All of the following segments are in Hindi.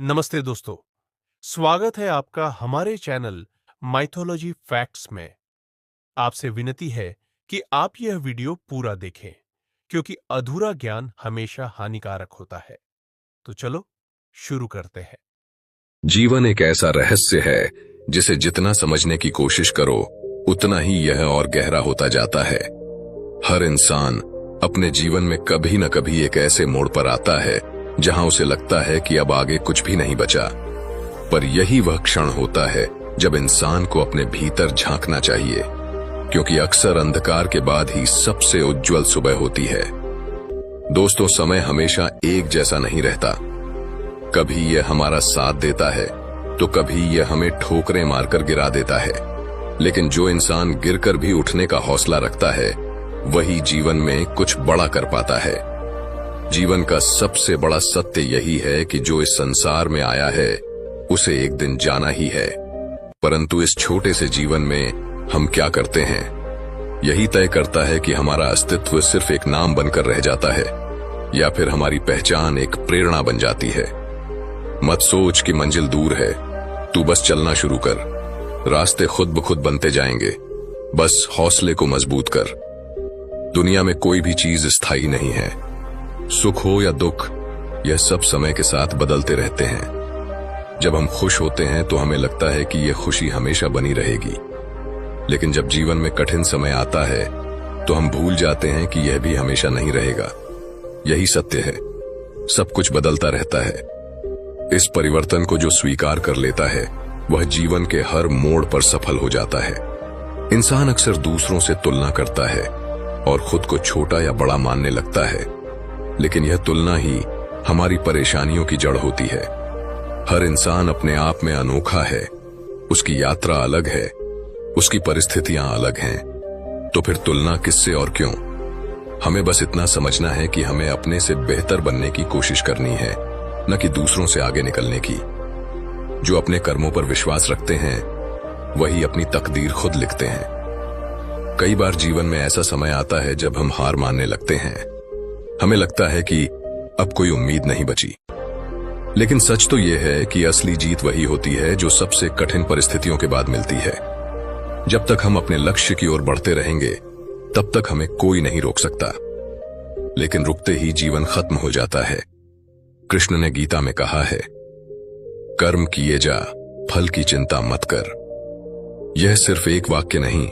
नमस्ते दोस्तों, स्वागत है आपका हमारे चैनल माइथोलॉजी फैक्ट्स में। आपसे विनती है कि आप यह वीडियो पूरा देखें, क्योंकि अधूरा ज्ञान हमेशा हानिकारक होता है। तो चलो शुरू करते हैं। जीवन एक ऐसा रहस्य है जिसे जितना समझने की कोशिश करो उतना ही यह और गहरा होता जाता है। हर इंसान अपने जीवन में कभी न कभी एक ऐसे मोड़ पर आता है जहां उसे लगता है कि अब आगे कुछ भी नहीं बचा। पर यही वह क्षण होता है जब इंसान को अपने भीतर झांकना चाहिए, क्योंकि अक्सर अंधकार के बाद ही सबसे उज्जवल सुबह होती है। दोस्तों, समय हमेशा एक जैसा नहीं रहता। कभी यह हमारा साथ देता है तो कभी यह हमें ठोकरें मारकर गिरा देता है। लेकिन जो इंसान गिरकर भी उठने का हौसला रखता है वही जीवन में कुछ बड़ा कर पाता है। जीवन का सबसे बड़ा सत्य यही है कि जो इस संसार में आया है उसे एक दिन जाना ही है। परंतु इस छोटे से जीवन में हम क्या करते हैं, यही तय करता है कि हमारा अस्तित्व सिर्फ एक नाम बनकर रह जाता है या फिर हमारी पहचान एक प्रेरणा बन जाती है। मत सोच कि मंजिल दूर है, तू बस चलना शुरू कर। रास्ते खुद ब खुद बनते जाएंगे, बस हौसले को मजबूत कर। दुनिया में कोई भी चीज स्थायी नहीं है। सुख हो या दुख, यह सब समय के साथ बदलते रहते हैं। जब हम खुश होते हैं तो हमें लगता है कि यह खुशी हमेशा बनी रहेगी, लेकिन जब जीवन में कठिन समय आता है तो हम भूल जाते हैं कि यह भी हमेशा नहीं रहेगा। यही सत्य है, सब कुछ बदलता रहता है। इस परिवर्तन को जो स्वीकार कर लेता है वह जीवन के हर मोड़ पर सफल हो जाता है। इंसान अक्सर दूसरों से तुलना करता है और खुद को छोटा या बड़ा मानने लगता है, लेकिन यह तुलना ही हमारी परेशानियों की जड़ होती है। हर इंसान अपने आप में अनोखा है, उसकी यात्रा अलग है, उसकी परिस्थितियां अलग हैं। तो फिर तुलना किससे और क्यों? हमें बस इतना समझना है कि हमें अपने से बेहतर बनने की कोशिश करनी है, न कि दूसरों से आगे निकलने की। जो अपने कर्मों पर विश्वास रखते हैं वही अपनी तकदीर खुद लिखते हैं। कई बार जीवन में ऐसा समय आता है जब हम हार मानने लगते हैं। हमें लगता है कि अब कोई उम्मीद नहीं बची, लेकिन सच तो यह है कि असली जीत वही होती है जो सबसे कठिन परिस्थितियों के बाद मिलती है। जब तक हम अपने लक्ष्य की ओर बढ़ते रहेंगे तब तक हमें कोई नहीं रोक सकता, लेकिन रुकते ही जीवन खत्म हो जाता है। कृष्ण ने गीता में कहा है, कर्म किए जा, फल की चिंता मत कर। यह सिर्फ एक वाक्य नहीं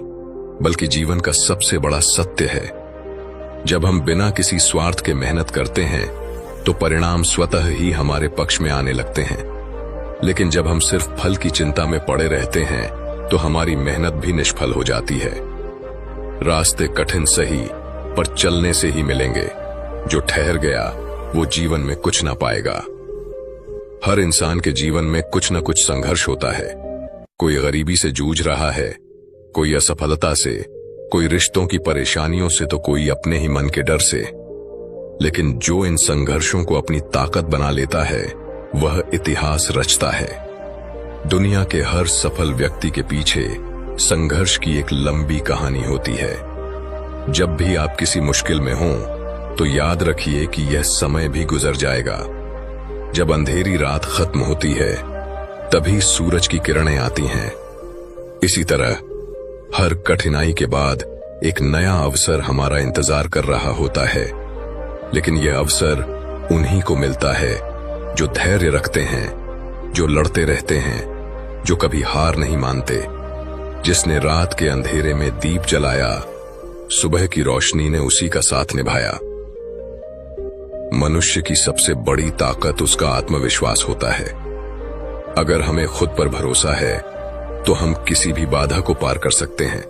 बल्कि जीवन का सबसे बड़ा सत्य है। जब हम बिना किसी स्वार्थ के मेहनत करते हैं तो परिणाम स्वतः ही हमारे पक्ष में आने लगते हैं, लेकिन जब हम सिर्फ फल की चिंता में पड़े रहते हैं तो हमारी मेहनत भी निष्फल हो जाती है। रास्ते कठिन सही, पर चलने से ही मिलेंगे। जो ठहर गया वो जीवन में कुछ ना पाएगा। हर इंसान के जीवन में कुछ न कुछ संघर्ष होता है। कोई गरीबी से जूझ रहा है, कोई असफलता से, कोई रिश्तों की परेशानियों से, तो कोई अपने ही मन के डर से। लेकिन जो इन संघर्षों को अपनी ताकत बना लेता है वह इतिहास रचता है। दुनिया के हर सफल व्यक्ति के पीछे संघर्ष की एक लंबी कहानी होती है। जब भी आप किसी मुश्किल में हों तो याद रखिए कि यह समय भी गुजर जाएगा। जब अंधेरी रात खत्म होती है तभी सूरज की किरणें आती हैं। इसी तरह हर कठिनाई के बाद एक नया अवसर हमारा इंतजार कर रहा होता है, लेकिन यह अवसर उन्हीं को मिलता है जो धैर्य रखते हैं, जो लड़ते रहते हैं, जो कभी हार नहीं मानते। जिसने रात के अंधेरे में दीप जलाया, सुबह की रोशनी ने उसी का साथ निभाया। मनुष्य की सबसे बड़ी ताकत उसका आत्मविश्वास होता है। अगर हमें खुद पर भरोसा है तो हम किसी भी बाधा को पार कर सकते हैं,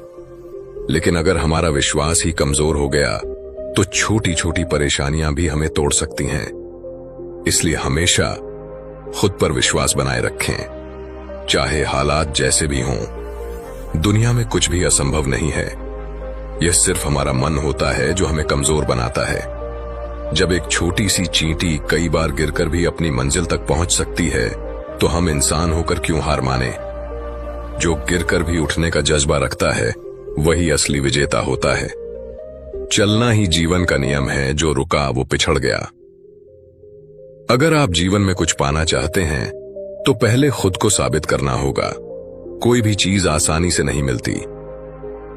लेकिन अगर हमारा विश्वास ही कमजोर हो गया तो छोटी छोटी परेशानियां भी हमें तोड़ सकती हैं। इसलिए हमेशा खुद पर विश्वास बनाए रखें, चाहे हालात जैसे भी हों। दुनिया में कुछ भी असंभव नहीं है, यह सिर्फ हमारा मन होता है जो हमें कमजोर बनाता है। जब एक छोटी सी चींटी कई बार गिरकर भी अपनी मंजिल तक पहुंच सकती है तो हम इंसान होकर क्यों हार माने? जो गिरकर भी उठने का जज्बा रखता है वही असली विजेता होता है। चलना ही जीवन का नियम है, जो रुका वो पिछड़ गया। अगर आप जीवन में कुछ पाना चाहते हैं तो पहले खुद को साबित करना होगा। कोई भी चीज आसानी से नहीं मिलती।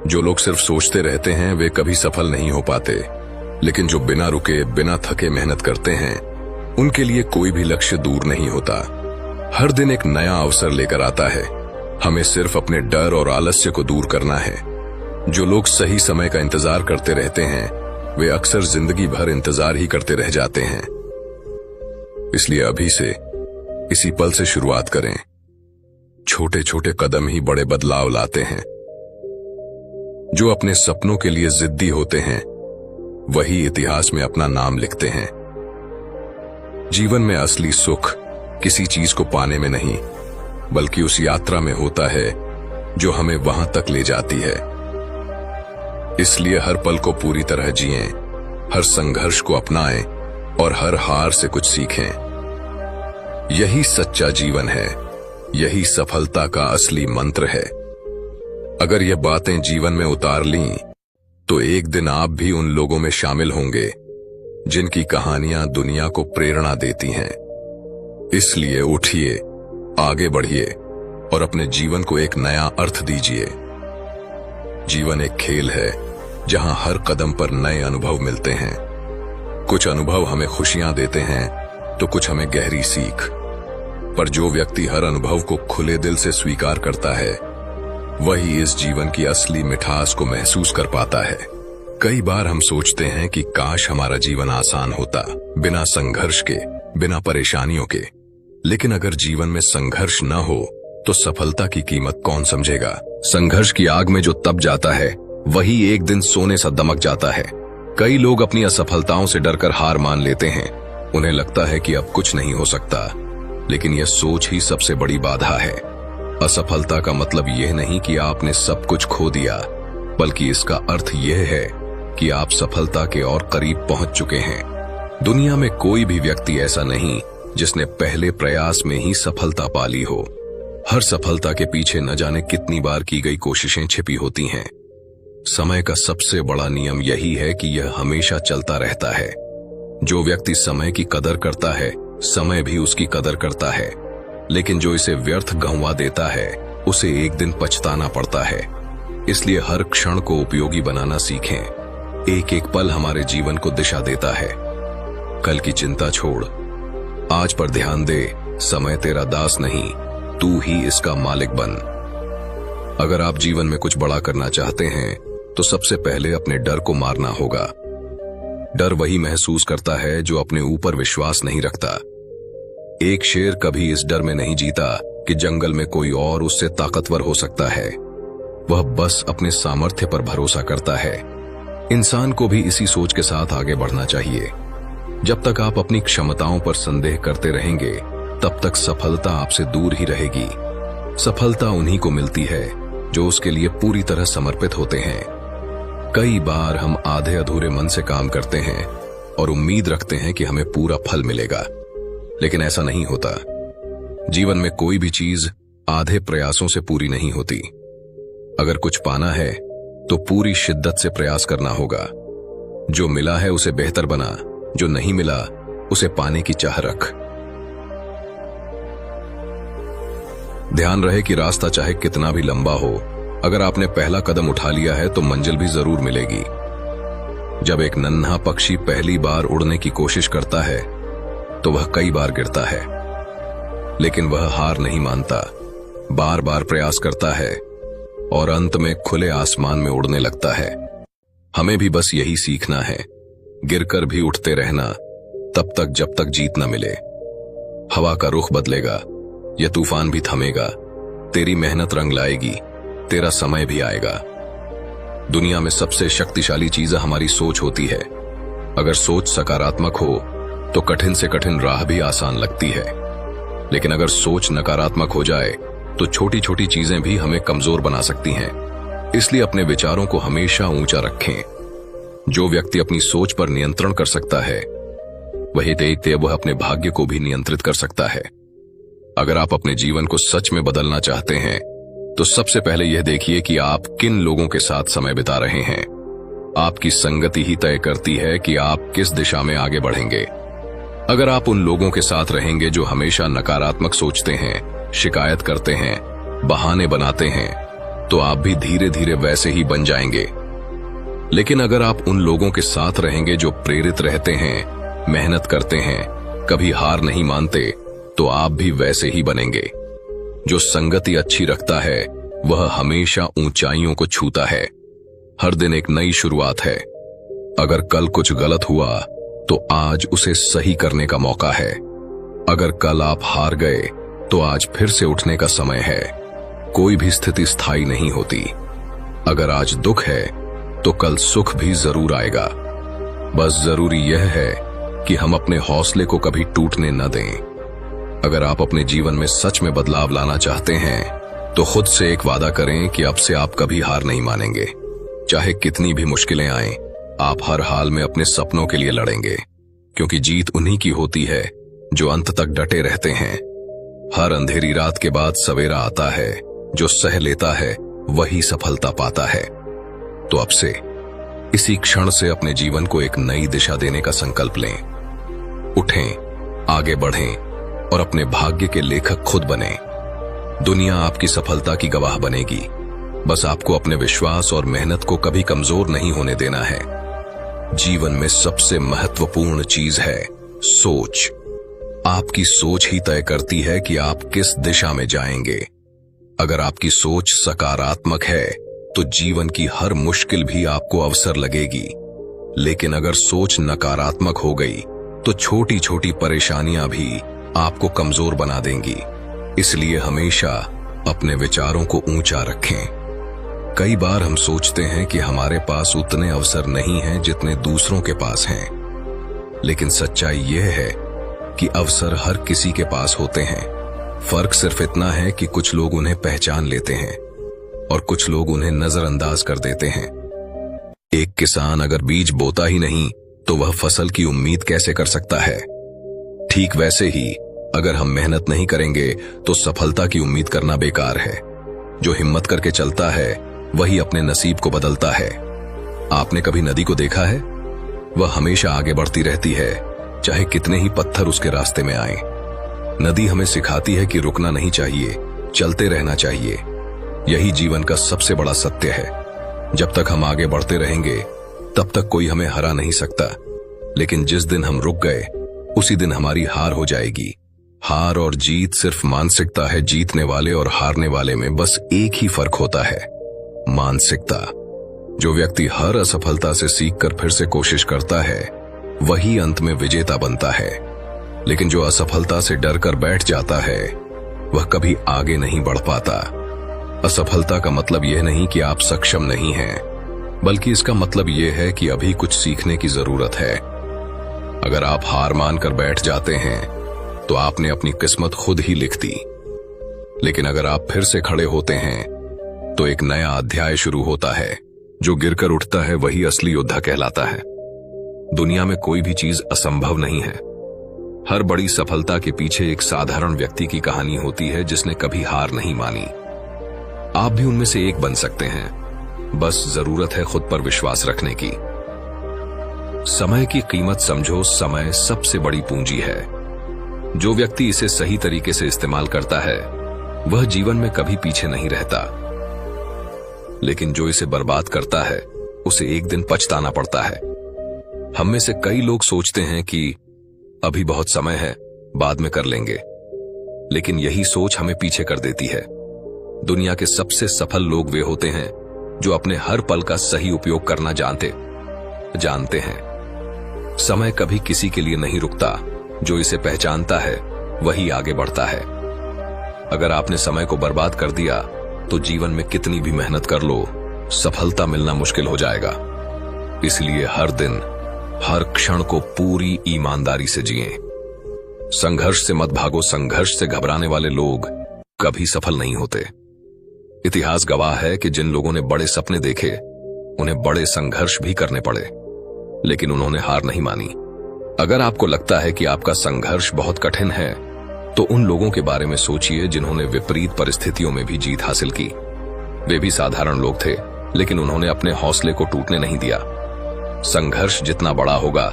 जो लोग सिर्फ सोचते रहते हैं वे कभी सफल नहीं हो पाते, लेकिन जो बिना रुके बिना थके मेहनत करते हैं उनके लिए कोई भी लक्ष्य दूर नहीं होता। हर दिन एक नया अवसर लेकर आता है। हमें सिर्फ अपने डर और आलस्य को दूर करना है। जो लोग सही समय का इंतजार करते रहते हैं वे अक्सर जिंदगी भर इंतजार ही करते रह जाते हैं। इसलिए अभी से इसी पल से शुरुआत करें। छोटे छोटे कदम ही बड़े बदलाव लाते हैं। जो अपने सपनों के लिए जिद्दी होते हैं वही इतिहास में अपना नाम लिखते हैं। जीवन में असली सुख किसी चीज को पाने में नहीं, बल्कि उस यात्रा में होता है जो हमें वहां तक ले जाती है। इसलिए हर पल को पूरी तरह जिएं, हर संघर्ष को अपनाएं और हर हार से कुछ सीखें। यही सच्चा जीवन है, यही सफलता का असली मंत्र है। अगर ये बातें जीवन में उतार लीं, तो एक दिन आप भी उन लोगों में शामिल होंगे जिनकी कहानियां दुनिया को प्रेरणा देती हैं। इसलिए उठिए, आगे बढ़िए और अपने जीवन को एक नया अर्थ दीजिए। जीवन एक खेल है जहां हर कदम पर नए अनुभव मिलते हैं। कुछ अनुभव हमें खुशियां देते हैं तो कुछ हमें गहरी सीख। पर जो व्यक्ति हर अनुभव को खुले दिल से स्वीकार करता है वही इस जीवन की असली मिठास को महसूस कर पाता है। कई बार हम सोचते हैं कि काश हमारा जीवन आसान होता, बिना संघर्ष के, बिना परेशानियों के। लेकिन अगर जीवन में संघर्ष न हो तो सफलता की कीमत कौन समझेगा? संघर्ष की आग में जो तप जाता है वही एक दिन सोने सा दमक जाता है। कई लोग अपनी असफलताओं से डरकर हार मान लेते हैं। उन्हें लगता है कि अब कुछ नहीं हो सकता, लेकिन यह सोच ही सबसे बड़ी बाधा है। असफलता का मतलब यह नहीं कि आपने सब कुछ खो दिया, बल्कि इसका अर्थ यह है कि आप सफलता के और करीब पहुंच चुके हैं। दुनिया में कोई भी व्यक्ति ऐसा नहीं जिसने पहले प्रयास में ही सफलता पा ली हो। हर सफलता के पीछे न जाने कितनी बार की गई कोशिशें छिपी होती हैं। समय का सबसे बड़ा नियम यही है कि यह हमेशा चलता रहता है। जो व्यक्ति समय की कदर करता है, समय भी उसकी कदर करता है। लेकिन जो इसे व्यर्थ गंवा देता है, उसे एक दिन पछताना पड़ता है। इसलिए हर क्षण को उपयोगी बनाना सीखें। एक एक पल हमारे जीवन को दिशा देता है। कल की चिंता छोड़, आज पर ध्यान दे। समय तेरा दास नहीं, तू ही इसका मालिक बन। अगर आप जीवन में कुछ बड़ा करना चाहते हैं तो सबसे पहले अपने डर को मारना होगा। डर वही महसूस करता है जो अपने ऊपर विश्वास नहीं रखता। एक शेर कभी इस डर में नहीं जीता कि जंगल में कोई और उससे ताकतवर हो सकता है। वह बस अपने सामर्थ्य पर भरोसा करता है। इंसान को भी इसी सोच के साथ आगे बढ़ना चाहिए। जब तक आप अपनी क्षमताओं पर संदेह करते रहेंगे, तब तक सफलता आपसे दूर ही रहेगी। सफलता उन्हीं को मिलती है जो उसके लिए पूरी तरह समर्पित होते हैं। कई बार हम आधे अधूरे मन से काम करते हैं और उम्मीद रखते हैं कि हमें पूरा फल मिलेगा, लेकिन ऐसा नहीं होता। जीवन में कोई भी चीज आधे प्रयासों से पूरी नहीं होती। अगर कुछ पाना है तो पूरी शिद्दत से प्रयास करना होगा। जो मिला है उसे बेहतर बना, जो नहीं मिला उसे पाने की चाह रख। ध्यान रहे कि रास्ता चाहे कितना भी लंबा हो, अगर आपने पहला कदम उठा लिया है तो मंजिल भी जरूर मिलेगी। जब एक नन्हा पक्षी पहली बार उड़ने की कोशिश करता है तो वह कई बार गिरता है, लेकिन वह हार नहीं मानता, बार बार प्रयास करता है और अंत में खुले आसमान में उड़ने लगता है। हमें भी बस यही सीखना है, गिरकर भी उठते रहना तब तक जब तक जीत न मिले। हवा का रुख बदलेगा, यह तूफान भी थमेगा, तेरी मेहनत रंग लाएगी, तेरा समय भी आएगा। दुनिया में सबसे शक्तिशाली चीज हमारी सोच होती है। अगर सोच सकारात्मक हो तो कठिन से कठिन राह भी आसान लगती है, लेकिन अगर सोच नकारात्मक हो जाए तो छोटी छोटी चीजें भी हमें कमजोर बना सकती हैं। इसलिए अपने विचारों को हमेशा ऊंचा रखें। जो व्यक्ति अपनी सोच पर नियंत्रण कर सकता है, वही देखते वह अपने भाग्य को भी नियंत्रित कर सकता है। अगर आप अपने जीवन को सच में बदलना चाहते हैं तो सबसे पहले यह देखिए कि आप किन लोगों के साथ समय बिता रहे हैं। आपकी संगति ही तय करती है कि आप किस दिशा में आगे बढ़ेंगे। अगर आप उन लोगों के साथ रहेंगे जो हमेशा नकारात्मक सोचते हैं, शिकायत करते हैं, बहाने बनाते हैं, तो आप भी धीरे धीरे वैसे ही बन जाएंगे। लेकिन अगर आप उन लोगों के साथ रहेंगे जो प्रेरित रहते हैं, मेहनत करते हैं, कभी हार नहीं मानते, तो आप भी वैसे ही बनेंगे। जो संगति अच्छी रखता है वह हमेशा ऊंचाइयों को छूता है। हर दिन एक नई शुरुआत है। अगर कल कुछ गलत हुआ तो आज उसे सही करने का मौका है। अगर कल आप हार गए तो आज फिर से उठने का समय है। कोई भी स्थिति स्थायी नहीं होती। अगर आज दुख है तो कल सुख भी जरूर आएगा। बस जरूरी यह है कि हम अपने हौसले को कभी टूटने न दें। अगर आप अपने जीवन में सच में बदलाव लाना चाहते हैं तो खुद से एक वादा करें कि अब से आप कभी हार नहीं मानेंगे। चाहे कितनी भी मुश्किलें आएं, आप हर हाल में अपने सपनों के लिए लड़ेंगे, क्योंकि जीत उन्हीं की होती है जो अंत तक डटे रहते हैं। हर अंधेरी रात के बाद सवेरा आता है। जो सह लेता है वही सफलता पाता है। तो अब से इसी क्षण से अपने जीवन को एक नई दिशा देने का संकल्प लें। उठें, आगे बढ़ें और अपने भाग्य के लेखक खुद बनें। दुनिया आपकी सफलता की गवाह बनेगी। बस आपको अपने विश्वास और मेहनत को कभी कमजोर नहीं होने देना है। जीवन में सबसे महत्वपूर्ण चीज है सोच। आपकी सोच ही तय करती है कि आप किस दिशा में जाएंगे। अगर आपकी सोच सकारात्मक है तो जीवन की हर मुश्किल भी आपको अवसर लगेगी। लेकिन अगर सोच नकारात्मक हो गई तो छोटी छोटी परेशानियां भी आपको कमजोर बना देंगी। इसलिए हमेशा अपने विचारों को ऊंचा रखें। कई बार हम सोचते हैं कि हमारे पास उतने अवसर नहीं हैं जितने दूसरों के पास हैं। लेकिन सच्चाई यह है कि अवसर हर किसी के पास होते हैं। फर्क सिर्फ इतना है कि कुछ लोग उन्हें पहचान लेते हैं और कुछ लोग उन्हें नजरअंदाज कर देते हैं। एक किसान अगर बीज बोता ही नहीं तो वह फसल की उम्मीद कैसे कर सकता है? ठीक वैसे ही अगर हम मेहनत नहीं करेंगे तो सफलता की उम्मीद करना बेकार है। जो हिम्मत करके चलता है वही अपने नसीब को बदलता है। आपने कभी नदी को देखा है? वह हमेशा आगे बढ़ती रहती है, चाहे कितने ही पत्थर उसके रास्ते में आए। नदी हमें सिखाती है कि रुकना नहीं चाहिए, चलते रहना चाहिए। यही जीवन का सबसे बड़ा सत्य है। जब तक हम आगे बढ़ते रहेंगे तब तक कोई हमें हरा नहीं सकता। लेकिन जिस दिन हम रुक गए उसी दिन हमारी हार हो जाएगी। हार और जीत सिर्फ मानसिकता है। जीतने वाले और हारने वाले में बस एक ही फर्क होता है, मानसिकता। जो व्यक्ति हर असफलता से सीखकर फिर से कोशिश करता है वही अंत में विजेता बनता है। लेकिन जो असफलता से डरकर बैठ जाता है वह कभी आगे नहीं बढ़ पाता। असफलता का मतलब यह नहीं कि आप सक्षम नहीं हैं, बल्कि इसका मतलब यह है कि अभी कुछ सीखने की जरूरत है। अगर आप हार मानकर बैठ जाते हैं तो आपने अपनी किस्मत खुद ही लिख दी। लेकिन अगर आप फिर से खड़े होते हैं तो एक नया अध्याय शुरू होता है। जो गिरकर उठता है वही असली योद्धा कहलाता है। दुनिया में कोई भी चीज असंभव नहीं है। हर बड़ी सफलता के पीछे एक साधारण व्यक्ति की कहानी होती है जिसने कभी हार नहीं मानी। आप भी उनमें से एक बन सकते हैं। बस जरूरत है खुद पर विश्वास रखने की। समय की कीमत समझो। समय सबसे बड़ी पूंजी है। जो व्यक्ति इसे सही तरीके से इस्तेमाल करता है वह जीवन में कभी पीछे नहीं रहता। लेकिन जो इसे बर्बाद करता है उसे एक दिन पछताना पड़ता है। हम में से कई लोग सोचते हैं कि अभी बहुत समय है, बाद में कर लेंगे। लेकिन यही सोच हमें पीछे कर देती है। दुनिया के सबसे सफल लोग वे होते हैं जो अपने हर पल का सही उपयोग करना जानते हैं। समय कभी किसी के लिए नहीं रुकता। जो इसे पहचानता है वही आगे बढ़ता है। अगर आपने समय को बर्बाद कर दिया तो जीवन में कितनी भी मेहनत कर लो, सफलता मिलना मुश्किल हो जाएगा। इसलिए हर दिन, हर क्षण को पूरी ईमानदारी से जिएं। संघर्ष से मत भागो। संघर्ष से घबराने वाले लोग कभी सफल नहीं होते। इतिहास गवाह है कि जिन लोगों ने बड़े सपने देखे उन्हें बड़े संघर्ष भी करने पड़े, लेकिन उन्होंने हार नहीं मानी। अगर आपको लगता है कि आपका संघर्ष बहुत कठिन है तो उन लोगों के बारे में सोचिए जिन्होंने विपरीत परिस्थितियों में भी जीत हासिल की। वे भी साधारण लोग थे, लेकिन उन्होंने अपने हौसले को टूटने नहीं दिया। संघर्ष जितना बड़ा होगा,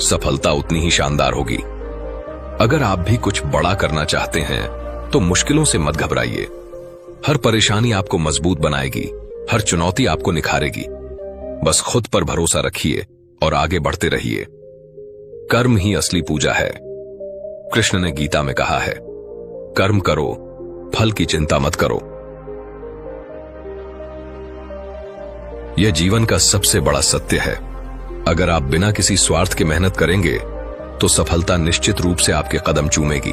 सफलता उतनी ही शानदार होगी। अगर आप भी कुछ बड़ा करना चाहते हैं तो मुश्किलों से मत घबराइए। हर परेशानी आपको मजबूत बनाएगी, हर चुनौती आपको निखारेगी। बस खुद पर भरोसा रखिए और आगे बढ़ते रहिए। कर्म ही असली पूजा है। कृष्ण ने गीता में कहा है, कर्म करो, फल की चिंता मत करो। यह जीवन का सबसे बड़ा सत्य है। अगर आप बिना किसी स्वार्थ के मेहनत करेंगे तो सफलता निश्चित रूप से आपके कदम चूमेगी।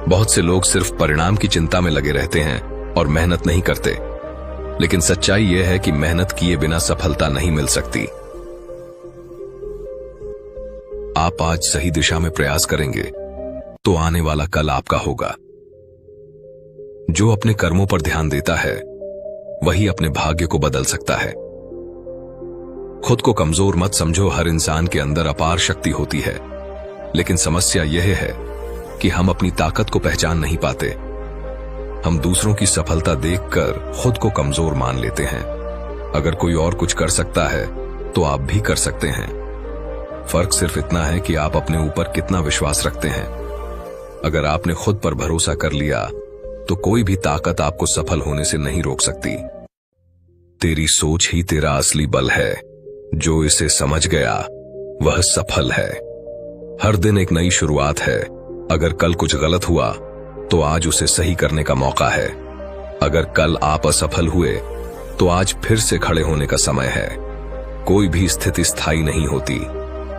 बहुत से लोग सिर्फ परिणाम की चिंता में लगे रहते हैं और मेहनत नहीं करते, लेकिन सच्चाई यह है कि मेहनत किए बिना सफलता नहीं मिल सकती। आप आज सही दिशा में प्रयास करेंगे तो आने वाला कल आपका होगा। जो अपने कर्मों पर ध्यान देता है वही अपने भाग्य को बदल सकता है। खुद को कमजोर मत समझो। हर इंसान के अंदर अपार शक्ति होती है, लेकिन समस्या यह है कि हम अपनी ताकत को पहचान नहीं पाते। हम दूसरों की सफलता देखकर खुद को कमजोर मान लेते हैं। अगर कोई और कुछ कर सकता है तो आप भी कर सकते हैं। फर्क सिर्फ इतना है कि आप अपने ऊपर कितना विश्वास रखते हैं। अगर आपने खुद पर भरोसा कर लिया तो कोई भी ताकत आपको सफल होने से नहीं रोक सकती। तेरी सोच ही तेरा असली बल है। जो इसे समझ गया वह सफल है। हर दिन एक नई शुरुआत है। अगर कल कुछ गलत हुआ तो आज उसे सही करने का मौका है। अगर कल आप असफल हुए तो आज फिर से खड़े होने का समय है। कोई भी स्थिति स्थायी नहीं होती।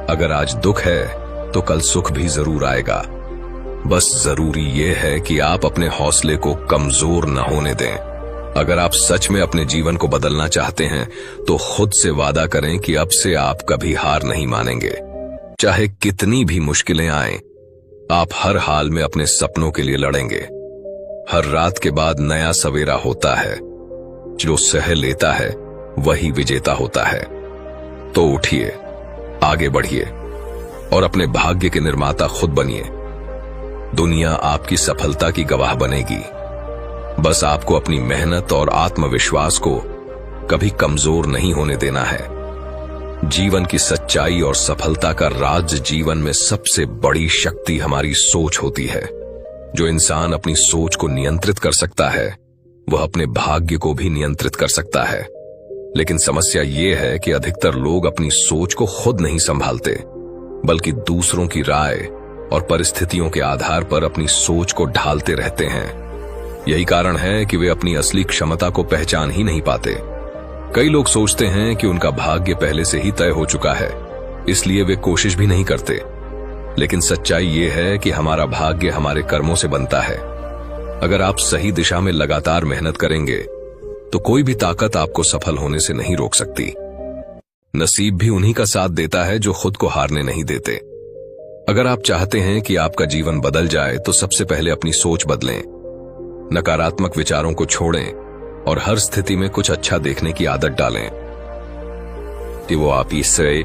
अगर आज दुख है तो कल सुख भी जरूर आएगा। बस जरूरी यह है कि आप अपने हौसले को कमजोर न होने दें। अगर आप सच में अपने जीवन को बदलना चाहते हैं तो खुद से वादा करें कि अब से आप कभी हार नहीं मानेंगे। चाहे कितनी भी मुश्किलें आएं, आप हर हाल में अपने सपनों के लिए लड़ेंगे। हर रात के बाद नया सवेरा होता है। जो सह लेता है वही विजेता होता है। तो उठिए, आगे बढ़िए और अपने भाग्य के निर्माता खुद बनिए। दुनिया आपकी सफलता की गवाह बनेगी। बस आपको अपनी मेहनत और आत्मविश्वास को कभी कमजोर नहीं होने देना है। जीवन की सच्चाई और सफलता का राज जीवन में सबसे बड़ी शक्ति हमारी सोच होती है। जो इंसान अपनी सोच को नियंत्रित कर सकता है वह अपने भाग्य को भी नियंत्रित कर सकता है। लेकिन समस्या यह है कि अधिकतर लोग अपनी सोच को खुद नहीं संभालते, बल्कि दूसरों की राय और परिस्थितियों के आधार पर अपनी सोच को ढालते रहते हैं। यही कारण है कि वे अपनी असली क्षमता को पहचान ही नहीं पाते। कई लोग सोचते हैं कि उनका भाग्य पहले से ही तय हो चुका है, इसलिए वे कोशिश भी नहीं करते। लेकिन सच्चाई यह है कि हमारा भाग्य हमारे कर्मों से बनता है। अगर आप सही दिशा में लगातार मेहनत करेंगे तो कोई भी ताकत आपको सफल होने से नहीं रोक सकती। नसीब भी उन्हीं का साथ देता है जो खुद को हारने नहीं देते। अगर आप चाहते हैं कि आपका जीवन बदल जाए तो सबसे पहले अपनी सोच बदलें। नकारात्मक विचारों को छोड़ें और हर स्थिति में कुछ अच्छा देखने की आदत डालें। कि वो आप इससे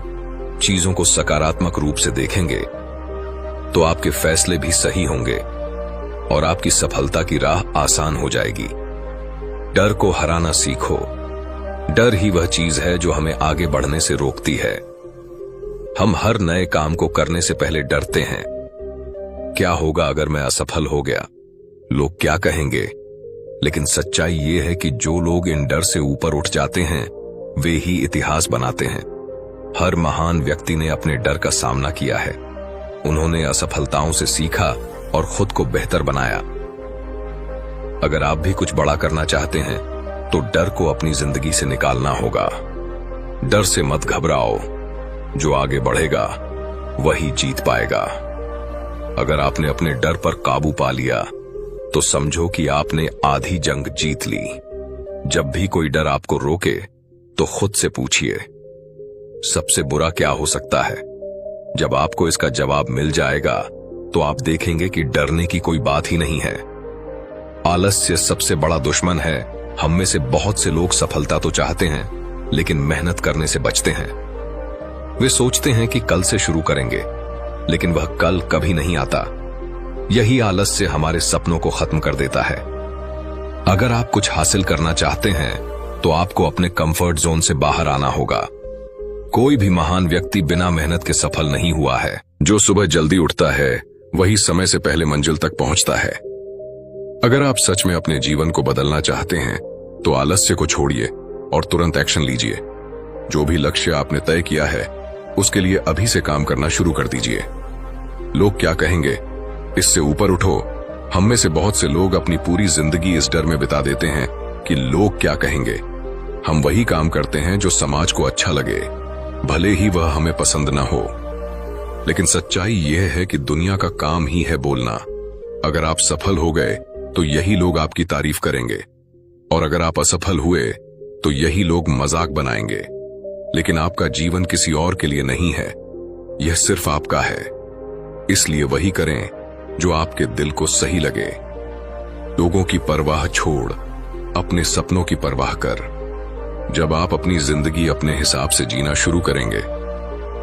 चीजों को सकारात्मक रूप से देखेंगे तो आपके फैसले भी सही होंगे और आपकी सफलता की राह आसान हो जाएगी। डर को हराना सीखो। डर ही वह चीज है जो हमें आगे बढ़ने से रोकती है। हम हर नए काम को करने से पहले डरते हैं। क्या होगा अगर मैं असफल हो गया? लोग क्या कहेंगे? लेकिन सच्चाई ये है कि जो लोग इन डर से ऊपर उठ जाते हैं वे ही इतिहास बनाते हैं। हर महान व्यक्ति ने अपने डर का सामना किया है। उन्होंने असफलताओं से सीखा और खुद को बेहतर बनाया। अगर आप भी कुछ बड़ा करना चाहते हैं तो डर को अपनी जिंदगी से निकालना होगा। डर से मत घबराओ। जो आगे बढ़ेगा वही जीत पाएगा। अगर आपने अपने डर पर काबू पा लिया तो समझो कि आपने आधी जंग जीत ली। जब भी कोई डर आपको रोके तो खुद से पूछिए, सबसे बुरा क्या हो सकता है? जब आपको इसका जवाब मिल जाएगा तो आप देखेंगे कि डरने की कोई बात ही नहीं है। आलस्य सबसे बड़ा दुश्मन है। हम में से बहुत से लोग सफलता तो चाहते हैं लेकिन मेहनत करने से बचते हैं। वे सोचते हैं कि कल से शुरू करेंगे, लेकिन वह कल कभी नहीं आता। यही आलस्य हमारे सपनों को खत्म कर देता है। अगर आप कुछ हासिल करना चाहते हैं तो आपको अपने कंफर्ट जोन से बाहर आना होगा। कोई भी महान व्यक्ति बिना मेहनत के सफल नहीं हुआ है। जो सुबह जल्दी उठता है वही समय से पहले मंजिल तक पहुंचता है। अगर आप सच में अपने जीवन को बदलना चाहते हैं तो आलस्य को छोड़िए और तुरंत एक्शन लीजिए। जो भी लक्ष्य आपने तय किया है उसके लिए अभी से काम करना शुरू कर दीजिए। लोग क्या कहेंगे, इससे ऊपर उठो। हम में से बहुत से लोग अपनी पूरी जिंदगी इस डर में बिता देते हैं कि लोग क्या कहेंगे। हम वही काम करते हैं जो समाज को अच्छा लगे, भले ही वह हमें पसंद ना हो। लेकिन सच्चाई यह है कि दुनिया का काम ही है बोलना। अगर आप सफल हो गए तो यही लोग आपकी तारीफ करेंगे, और अगर आप असफल हुए तो यही लोग मजाक बनाएंगे। लेकिन आपका जीवन किसी और के लिए नहीं है, यह सिर्फ आपका है। इसलिए वही करें जो आपके दिल को सही लगे। लोगों की परवाह छोड़ अपने सपनों की परवाह कर। जब आप अपनी जिंदगी अपने हिसाब से जीना शुरू करेंगे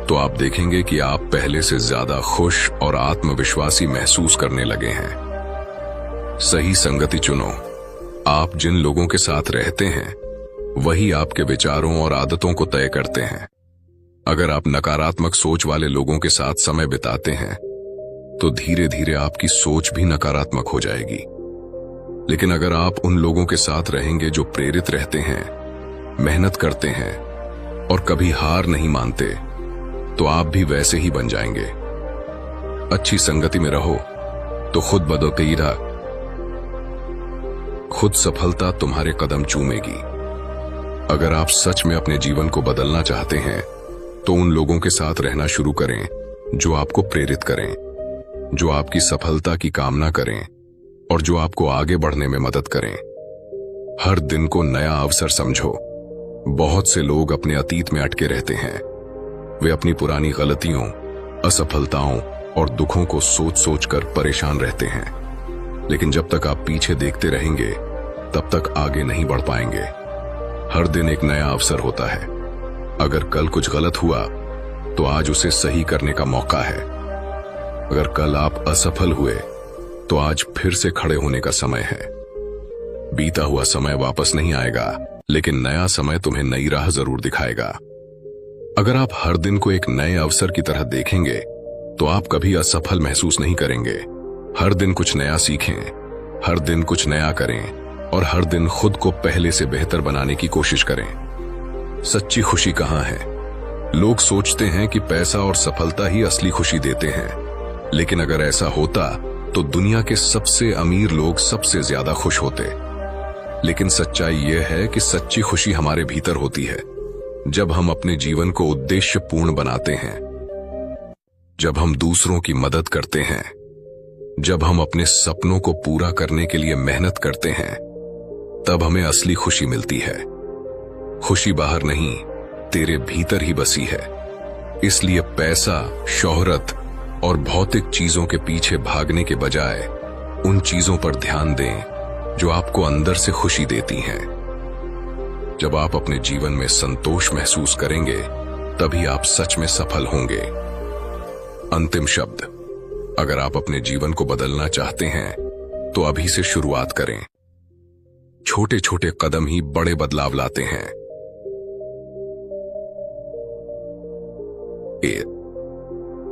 तो आप देखेंगे कि आप पहले से ज्यादा खुश और आत्मविश्वासी महसूस करने लगे हैं। सही संगति चुनो। आप जिन लोगों के साथ रहते हैं वही आपके विचारों और आदतों को तय करते हैं। अगर आप नकारात्मक सोच वाले लोगों के साथ समय बिताते हैं तो धीरे धीरे आपकी सोच भी नकारात्मक हो जाएगी। लेकिन अगर आप उन लोगों के साथ रहेंगे जो प्रेरित रहते हैं, मेहनत करते हैं और कभी हार नहीं मानते, तो आप भी वैसे ही बन जाएंगे। अच्छी संगति में रहो तो खुद बदौतीरा, खुद सफलता तुम्हारे कदम चूमेगी। अगर आप सच में अपने जीवन को बदलना चाहते हैं तो उन लोगों के साथ रहना शुरू करें जो आपको प्रेरित करें, जो आपकी सफलता की कामना करें और जो आपको आगे बढ़ने में मदद करें। हर दिन को नया अवसर समझो। बहुत से लोग अपने अतीत में अटके रहते हैं। वे अपनी पुरानी गलतियों, असफलताओं और दुखों को सोच सोच कर परेशान रहते हैं। लेकिन जब तक आप पीछे देखते रहेंगे तब तक आगे नहीं बढ़ पाएंगे। हर दिन एक नया अवसर होता है। अगर कल कुछ गलत हुआ तो आज उसे सही करने का मौका है। अगर कल आप असफल हुए तो आज फिर से खड़े होने का समय है। बीता हुआ समय वापस नहीं आएगा, लेकिन नया समय तुम्हें नई राह जरूर दिखाएगा। अगर आप हर दिन को एक नए अवसर की तरह देखेंगे तो आप कभी असफल महसूस नहीं करेंगे। हर दिन कुछ नया सीखें, हर दिन कुछ नया करें और हर दिन खुद को पहले से बेहतर बनाने की कोशिश करें। सच्ची खुशी कहाँ है? लोग सोचते हैं कि पैसा और सफलता ही असली खुशी देते हैं, लेकिन अगर ऐसा होता तो दुनिया के सबसे अमीर लोग सबसे ज्यादा खुश होते। लेकिन सच्चाई यह है कि सच्ची खुशी हमारे भीतर होती है। जब हम अपने जीवन को उद्देश्यपूर्ण बनाते हैं, जब हम दूसरों की मदद करते हैं, जब हम अपने सपनों को पूरा करने के लिए मेहनत करते हैं, तब हमें असली खुशी मिलती है। खुशी बाहर नहीं, तेरे भीतर ही बसी है। इसलिए पैसा, शोहरत और भौतिक चीजों के पीछे भागने के बजाय उन चीजों पर ध्यान दें जो आपको अंदर से खुशी देती हैं। जब आप अपने जीवन में संतोष महसूस करेंगे तभी आप सच में सफल होंगे। अंतिम शब्द, अगर आप अपने जीवन को बदलना चाहते हैं तो अभी से शुरुआत करें। छोटे छोटे कदम ही बड़े बदलाव लाते हैं। 1.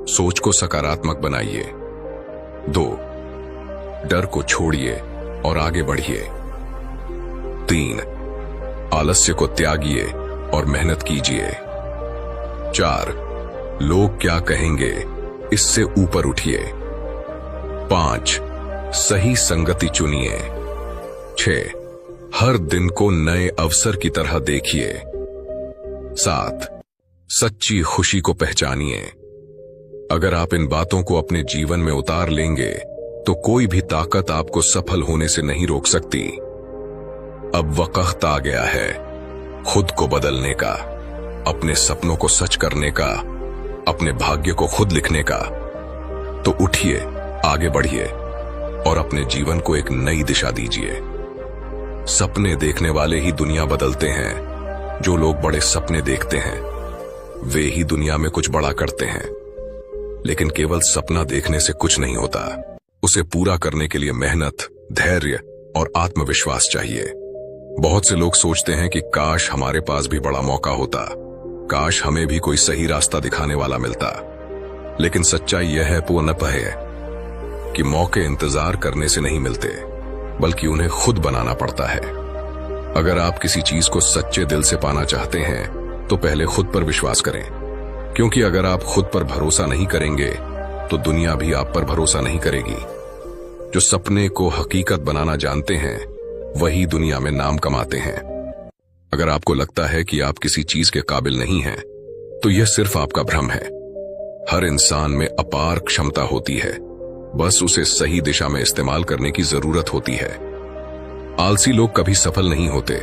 सोच को सकारात्मक बनाइए। 2. डर को छोड़िए और आगे बढ़िए। 3. आलस्य को त्यागिए और मेहनत कीजिए। 4. लोग क्या कहेंगे, इससे ऊपर उठिए। 5. सही संगति चुनिए। 6. हर दिन को नए अवसर की तरह देखिए। 7. सच्ची खुशी को पहचानिए। अगर आप इन बातों को अपने जीवन में उतार लेंगे तो कोई भी ताकत आपको सफल होने से नहीं रोक सकती। अब वक्त आ गया है खुद को बदलने का, अपने सपनों को सच करने का, अपने भाग्य को खुद लिखने का। तो उठिए, आगे बढ़िए और अपने जीवन को एक नई दिशा दीजिए। सपने देखने वाले ही दुनिया बदलते हैं। जो लोग बड़े सपने देखते हैं वे ही दुनिया में कुछ बड़ा करते हैं। लेकिन केवल सपना देखने से कुछ नहीं होता, उसे पूरा करने के लिए मेहनत, धैर्य और आत्मविश्वास चाहिए। बहुत से लोग सोचते हैं कि काश हमारे पास भी बड़ा मौका होता, काश हमें भी कोई सही रास्ता दिखाने वाला मिलता। लेकिन सच्चाई यह है, पूर्णतः है कि मौके इंतजार करने से नहीं मिलते, बल्कि उन्हें खुद बनाना पड़ता है। अगर आप किसी चीज को सच्चे दिल से पाना चाहते हैं तो पहले खुद पर विश्वास करें, क्योंकि अगर आप खुद पर भरोसा नहीं करेंगे तो दुनिया भी आप पर भरोसा नहीं करेगी। जो सपने को हकीकत बनाना जानते हैं वही दुनिया में नाम कमाते हैं। अगर आपको लगता है कि आप किसी चीज के काबिल नहीं हैं, तो यह सिर्फ आपका भ्रम है। हर इंसान में अपार क्षमता होती है, बस उसे सही दिशा में इस्तेमाल करने की जरूरत होती है। आलसी लोग कभी सफल नहीं होते।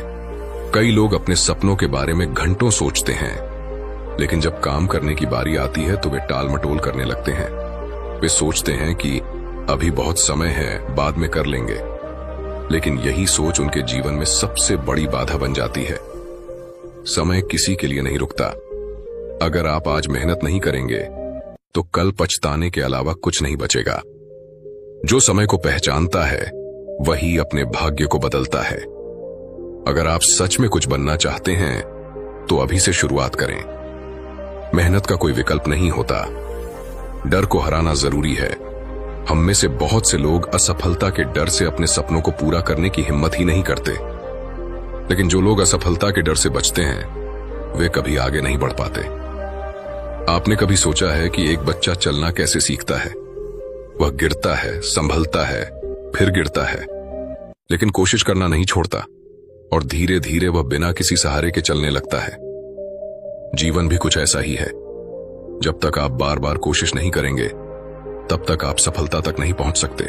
कई लोग अपने सपनों के बारे में घंटों सोचते हैं, लेकिन जब काम करने की बारी आती है तो वे टाल मटोल करने लगते हैं। वे सोचते हैं कि अभी बहुत समय है, बाद में कर लेंगे, लेकिन यही सोच उनके जीवन में सबसे बड़ी बाधा बन जाती है। समय किसी के लिए नहीं रुकता। अगर आप आज मेहनत नहीं करेंगे तो कल पछताने के अलावा कुछ नहीं बचेगा। जो समय को पहचानता है वही अपने भाग्य को बदलता है। अगर आप सच में कुछ बनना चाहते हैं तो अभी से शुरुआत करें। मेहनत का कोई विकल्प नहीं होता। डर को हराना जरूरी है। हम में से बहुत से लोग असफलता के डर से अपने सपनों को पूरा करने की हिम्मत ही नहीं करते, लेकिन जो लोग असफलता के डर से बचते हैं वे कभी आगे नहीं बढ़ पाते। आपने कभी सोचा है कि एक बच्चा चलना कैसे सीखता है? वह गिरता है, संभलता है, फिर गिरता है, लेकिन कोशिश करना नहीं छोड़ता और धीरे धीरे वह बिना किसी सहारे के चलने लगता है। जीवन भी कुछ ऐसा ही है। जब तक आप बार बार कोशिश नहीं करेंगे तब तक आप सफलता तक नहीं पहुंच सकते।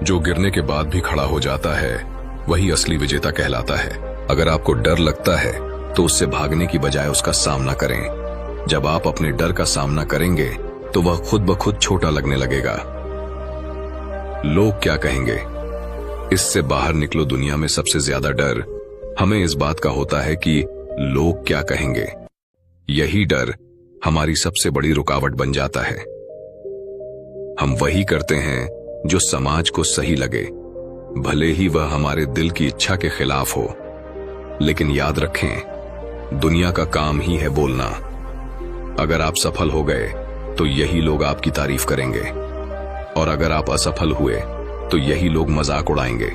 जो गिरने के बाद भी खड़ा हो जाता है वही असली विजेता कहलाता है। अगर आपको डर लगता है तो उससे भागने की बजाय उसका सामना करें। जब आप अपने डर का सामना करेंगे तो वह खुद ब खुद छोटा लगने लगेगा। लोग क्या कहेंगे, इससे बाहर निकलो। दुनिया में सबसे ज्यादा डर हमें इस बात का होता है कि लोग क्या कहेंगे। यही डर हमारी सबसे बड़ी रुकावट बन जाता है। हम वही करते हैं जो समाज को सही लगे, भले ही वह हमारे दिल की इच्छा के खिलाफ हो। लेकिन याद रखें, दुनिया का काम ही है बोलना। अगर आप सफल हो गए तो यही लोग आपकी तारीफ करेंगे, और अगर आप असफल हुए तो यही लोग मजाक उड़ाएंगे।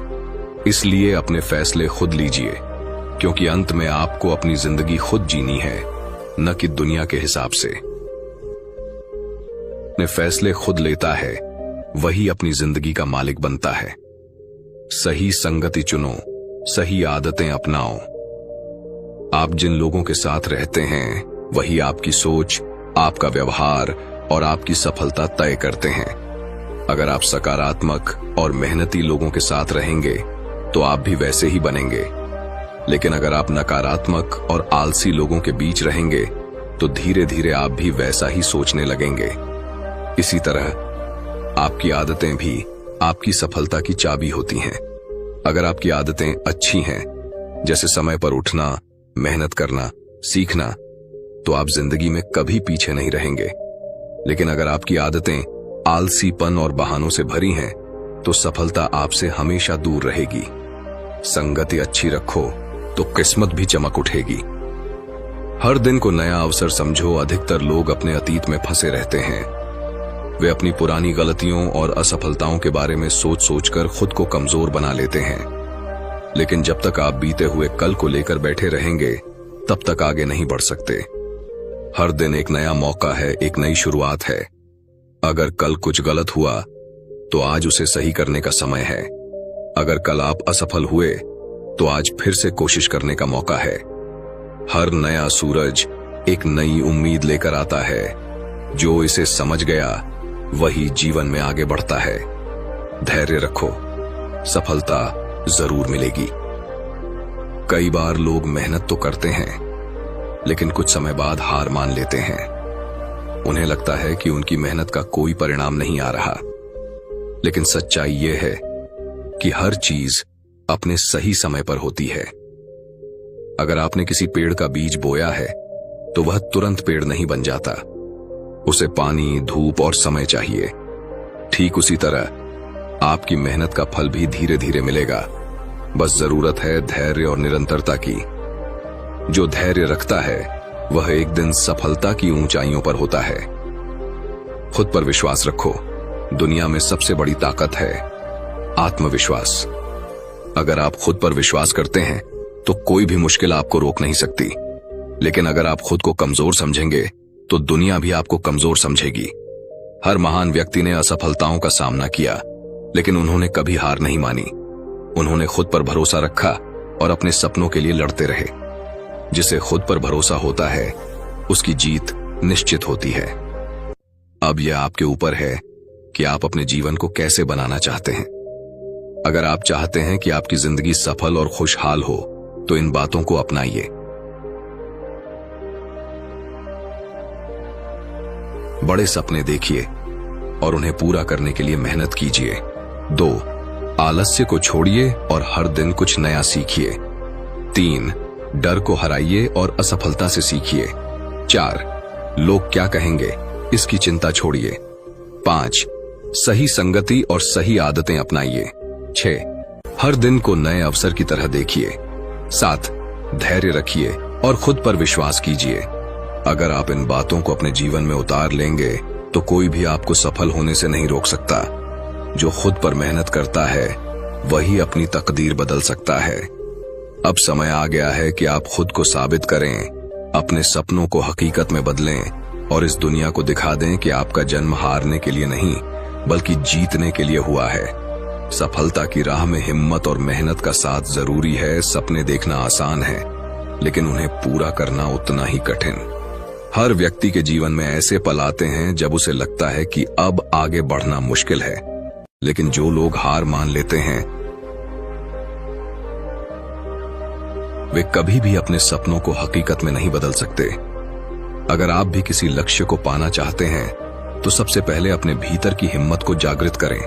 इसलिए अपने फैसले खुद लीजिए, क्योंकि अंत में आपको अपनी जिंदगी खुद जीनी है, न कि दुनिया के हिसाब से। अपने फैसले खुद लेता है वही अपनी जिंदगी का मालिक बनता है। सही संगति चुनो, सही आदतें अपनाओ। आप जिन लोगों के साथ रहते हैं वही आपकी सोच, आपका व्यवहार और आपकी सफलता तय करते हैं। अगर आप सकारात्मक और मेहनती लोगों के साथ रहेंगे तो आप भी वैसे ही बनेंगे, लेकिन अगर आप नकारात्मक और आलसी लोगों के बीच रहेंगे तो धीरे धीरे आप भी वैसा ही सोचने लगेंगे। इसी तरह आपकी आदतें भी आपकी सफलता की चाबी होती हैं। अगर आपकी आदतें अच्छी हैं, जैसे समय पर उठना, मेहनत करना, सीखना, तो आप जिंदगी में कभी पीछे नहीं रहेंगे। लेकिन अगर आपकी आदतें आलसीपन और बहानों से भरी हैं, तो सफलता आपसे हमेशा दूर रहेगी। संगति अच्छी रखो तो किस्मत भी चमक उठेगी। हर दिन को नया अवसर समझो। अधिकतर लोग अपने अतीत में फंसे रहते हैं। वे अपनी पुरानी गलतियों और असफलताओं के बारे में सोच सोचकर खुद को कमजोर बना लेते हैं। लेकिन जब तक आप बीते हुए कल को लेकर बैठे रहेंगे तब तक आगे नहीं बढ़ सकते। हर दिन एक नया मौका है, एक नई शुरुआत है। अगर कल कुछ गलत हुआ तो आज उसे सही करने का समय है। अगर कल आप असफल हुए तो आज फिर से कोशिश करने का मौका है। हर नया सूरज एक नई उम्मीद लेकर आता है। जो इसे समझ गया वही जीवन में आगे बढ़ता है। धैर्य रखो, सफलता जरूर मिलेगी। कई बार लोग मेहनत तो करते हैं, लेकिन कुछ समय बाद हार मान लेते हैं। उन्हें लगता है कि उनकी मेहनत का कोई परिणाम नहीं आ रहा। लेकिन सच्चाई यह है कि हर चीज अपने सही समय पर होती है। अगर आपने किसी पेड़ का बीज बोया है तो वह तुरंत पेड़ नहीं बन जाता। उसे पानी, धूप और समय चाहिए। ठीक उसी तरह आपकी मेहनत का फल भी धीरे धीरे मिलेगा। बस जरूरत है धैर्य और निरंतरता की। जो धैर्य रखता है वह एक दिन सफलता की ऊंचाइयों पर होता है। खुद पर विश्वास रखो, दुनिया में सबसे बड़ी ताकत है आत्मविश्वास। अगर आप खुद पर विश्वास करते हैं तो कोई भी मुश्किल आपको रोक नहीं सकती। लेकिन अगर आप खुद को कमजोर समझेंगे तो दुनिया भी आपको कमजोर समझेगी। हर महान व्यक्ति ने असफलताओं का सामना किया, लेकिन उन्होंने कभी हार नहीं मानी। उन्होंने खुद पर भरोसा रखा और अपने सपनों के लिए लड़ते रहे। जिसे खुद पर भरोसा होता है उसकी जीत निश्चित होती है। अब यह आपके ऊपर है कि आप अपने जीवन को कैसे बनाना चाहते हैं। अगर आप चाहते हैं कि आपकी जिंदगी सफल और खुशहाल हो तो इन बातों को अपनाइए। बड़े सपने देखिए और उन्हें पूरा करने के लिए मेहनत कीजिए। 2. आलस्य को छोड़िए और हर दिन कुछ नया सीखिए। 3. डर को हराइए और असफलता से सीखिए। 4. लोग क्या कहेंगे इसकी चिंता छोड़िए। 5. सही संगति और सही आदतें अपनाइए। 6. हर दिन को नए अवसर की तरह देखिए। 7. धैर्य रखिए और खुद पर विश्वास कीजिए। अगर आप इन बातों को अपने जीवन में उतार लेंगे तो कोई भी आपको सफल होने से नहीं रोक सकता। जो खुद पर मेहनत करता है वही अपनी तकदीर बदल सकता है। अब समय आ गया है कि आप खुद को साबित करें, अपने सपनों को हकीकत में बदलें और इस दुनिया को दिखा दें कि आपका जन्म हारने के लिए नहीं बल्कि जीतने के लिए हुआ है। सफलता की राह में हिम्मत और मेहनत का साथ जरूरी है। सपने देखना आसान है, लेकिन उन्हें पूरा करना उतना ही कठिन। हर व्यक्ति के जीवन में ऐसे पल आते हैं जब उसे लगता है कि अब आगे बढ़ना मुश्किल है, लेकिन जो लोग हार मान लेते हैं वे कभी भी अपने सपनों को हकीकत में नहीं बदल सकते। अगर आप भी किसी लक्ष्य को पाना चाहते हैं तो सबसे पहले अपने भीतर की हिम्मत को जागृत करें,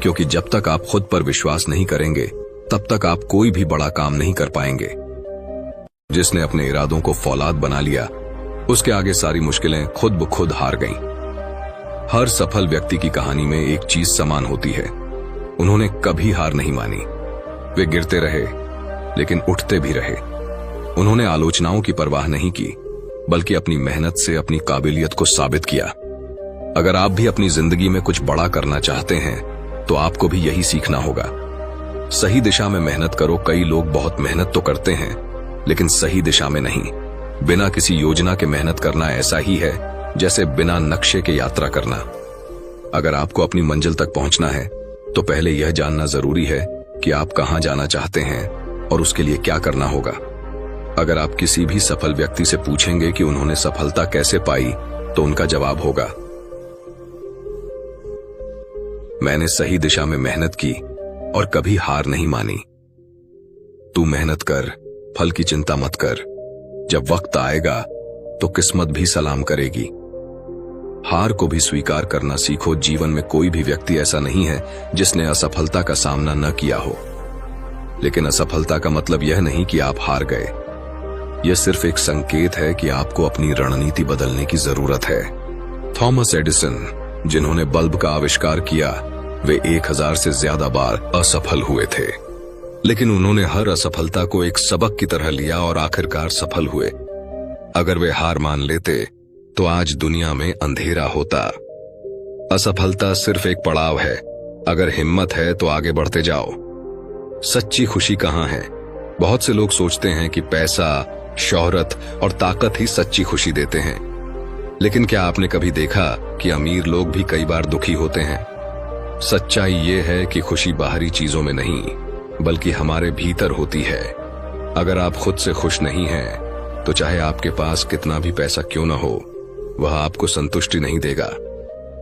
क्योंकि जब तक आप खुद पर विश्वास नहीं करेंगे तब तक आप कोई भी बड़ा काम नहीं कर पाएंगे। जिसने अपने इरादों को फौलाद बना लिया उसके आगे सारी मुश्किलें खुद ब खुद हार गईं। हर सफल व्यक्ति की कहानी में एक चीज समान होती है, उन्होंने कभी हार नहीं मानी। वे गिरते रहे लेकिन उठते भी रहे। उन्होंने आलोचनाओं की परवाह नहीं की, बल्कि अपनी मेहनत से अपनी काबिलियत को साबित किया। अगर आप भी अपनी जिंदगी में कुछ बड़ा करना चाहते हैं तो आपको भी यही सीखना होगा। सही दिशा में मेहनत करो। कई लोग बहुत मेहनत तो करते हैं लेकिन सही दिशा में नहीं। बिना किसी योजना के मेहनत करना ऐसा ही है जैसे बिना नक्शे के यात्रा करना। अगर आपको अपनी मंजिल तक पहुंचना है तो पहले यह जानना जरूरी है कि आप कहां जाना चाहते हैं और उसके लिए क्या करना होगा। अगर आप किसी भी सफल व्यक्ति से पूछेंगे कि उन्होंने सफलता कैसे पाई तो उनका जवाब होगा, मैंने सही दिशा में मेहनत की और कभी हार नहीं मानी। तू मेहनत कर, फल की चिंता मत कर। जब वक्त आएगा तो किस्मत भी सलाम करेगी। हार को भी स्वीकार करना सीखो। जीवन में कोई भी व्यक्ति ऐसा नहीं है जिसने असफलता का सामना न किया हो, लेकिन असफलता का मतलब यह नहीं कि आप हार गए। यह सिर्फ एक संकेत है कि आपको अपनी रणनीति बदलने की जरूरत है। थॉमस एडिसन, जिन्होंने बल्ब का आविष्कार किया, वे 1000 से ज्यादा बार असफल हुए थे, लेकिन उन्होंने हर असफलता को एक सबक की तरह लिया और आखिरकार सफल हुए। अगर वे हार मान लेते तो आज दुनिया में अंधेरा होता। असफलता सिर्फ एक पड़ाव है। अगर हिम्मत है तो आगे बढ़ते जाओ। सच्ची खुशी कहां है? बहुत से लोग सोचते हैं कि पैसा, शोहरत और ताकत ही सच्ची खुशी देते हैं, लेकिन क्या आपने कभी देखा कि अमीर लोग भी कई बार दुखी होते हैं? सच्चाई ये है कि खुशी बाहरी चीजों में नहीं बल्कि हमारे भीतर होती है। अगर आप खुद से खुश नहीं हैं तो चाहे आपके पास कितना भी पैसा क्यों न हो, वह आपको संतुष्टि नहीं देगा।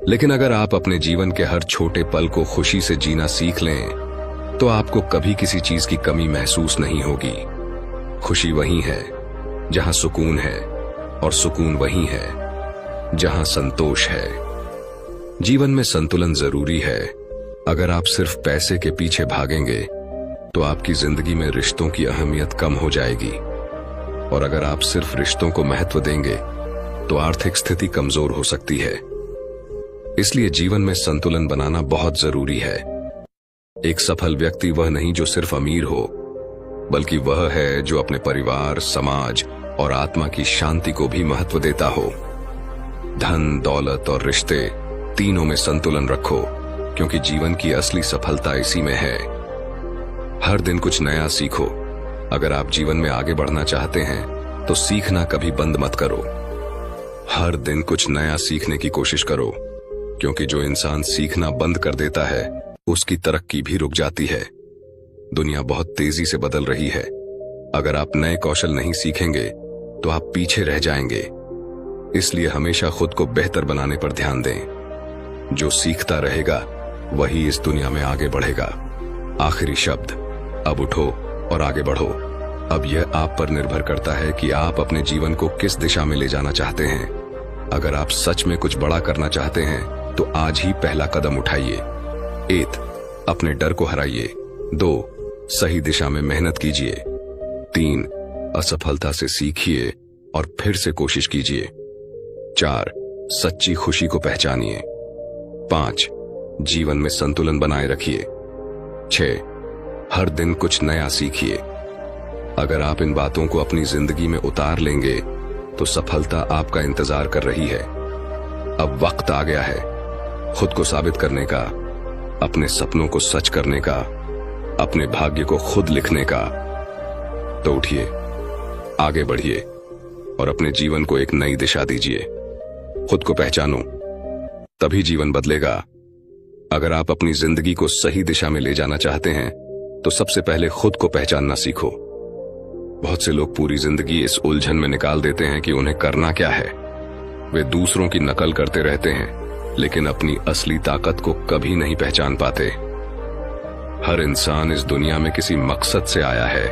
लेकिन अगर आप अपने जीवन के हर छोटे पल को खुशी से जीना सीख लें तो आपको कभी किसी चीज की कमी महसूस नहीं होगी। खुशी वही है जहां सुकून है और सुकून वही है जहां संतोष है। जीवन में संतुलन जरूरी है। अगर आप सिर्फ पैसे के पीछे भागेंगे तो आपकी जिंदगी में रिश्तों की अहमियत कम हो जाएगी, और अगर आप सिर्फ रिश्तों को महत्व देंगे तो आर्थिक स्थिति कमजोर हो सकती है। इसलिए जीवन में संतुलन बनाना बहुत जरूरी है। एक सफल व्यक्ति वह नहीं जो सिर्फ अमीर हो, बल्कि वह है जो अपने परिवार, समाज और आत्मा की शांति को भी महत्व देता हो। धन, दौलत और रिश्ते तीनों में संतुलन रखो, क्योंकि जीवन की असली सफलता इसी में है। हर दिन कुछ नया सीखो। अगर आप जीवन में आगे बढ़ना चाहते हैं तो सीखना कभी बंद मत करो। हर दिन कुछ नया सीखने की कोशिश करो, क्योंकि जो इंसान सीखना बंद कर देता है उसकी तरक्की भी रुक जाती है। दुनिया बहुत तेजी से बदल रही है। अगर आप नए कौशल नहीं सीखेंगे तो आप पीछे रह जाएंगे। इसलिए हमेशा खुद को बेहतर बनाने पर ध्यान दें। जो सीखता रहेगा वही इस दुनिया में आगे बढ़ेगा। आखिरी शब्द, अब उठो और आगे बढ़ो। अब यह आप पर निर्भर करता है कि आप अपने जीवन को किस दिशा में ले जाना चाहते हैं। अगर आप सच में कुछ बड़ा करना चाहते हैं तो आज ही पहला कदम उठाइए। 1. अपने डर को हराइए। 2. सही दिशा में मेहनत कीजिए। 3. असफलता से सीखिए और फिर से कोशिश कीजिए। 4. सच्ची खुशी को पहचानिए। 5. जीवन में संतुलन बनाए रखिए। 6. हर दिन कुछ नया सीखिए। अगर आप इन बातों को अपनी जिंदगी में उतार लेंगे तो सफलता आपका इंतजार कर रही है। अब वक्त आ गया है खुद को साबित करने का, अपने सपनों को सच करने का, अपने भाग्य को खुद लिखने का। तो उठिए, आगे बढ़िए और अपने जीवन को एक नई दिशा दीजिए। खुद को पहचानो, तभी जीवन बदलेगा। अगर आप अपनी जिंदगी को सही दिशा में ले जाना चाहते हैं तो सबसे पहले खुद को पहचानना सीखो। बहुत से लोग पूरी जिंदगी इस उलझन में निकाल देते हैं कि उन्हें करना क्या है। वे दूसरों की नकल करते रहते हैं, लेकिन अपनी असली ताकत को कभी नहीं पहचान पाते। हर इंसान इस दुनिया में किसी मकसद से आया है,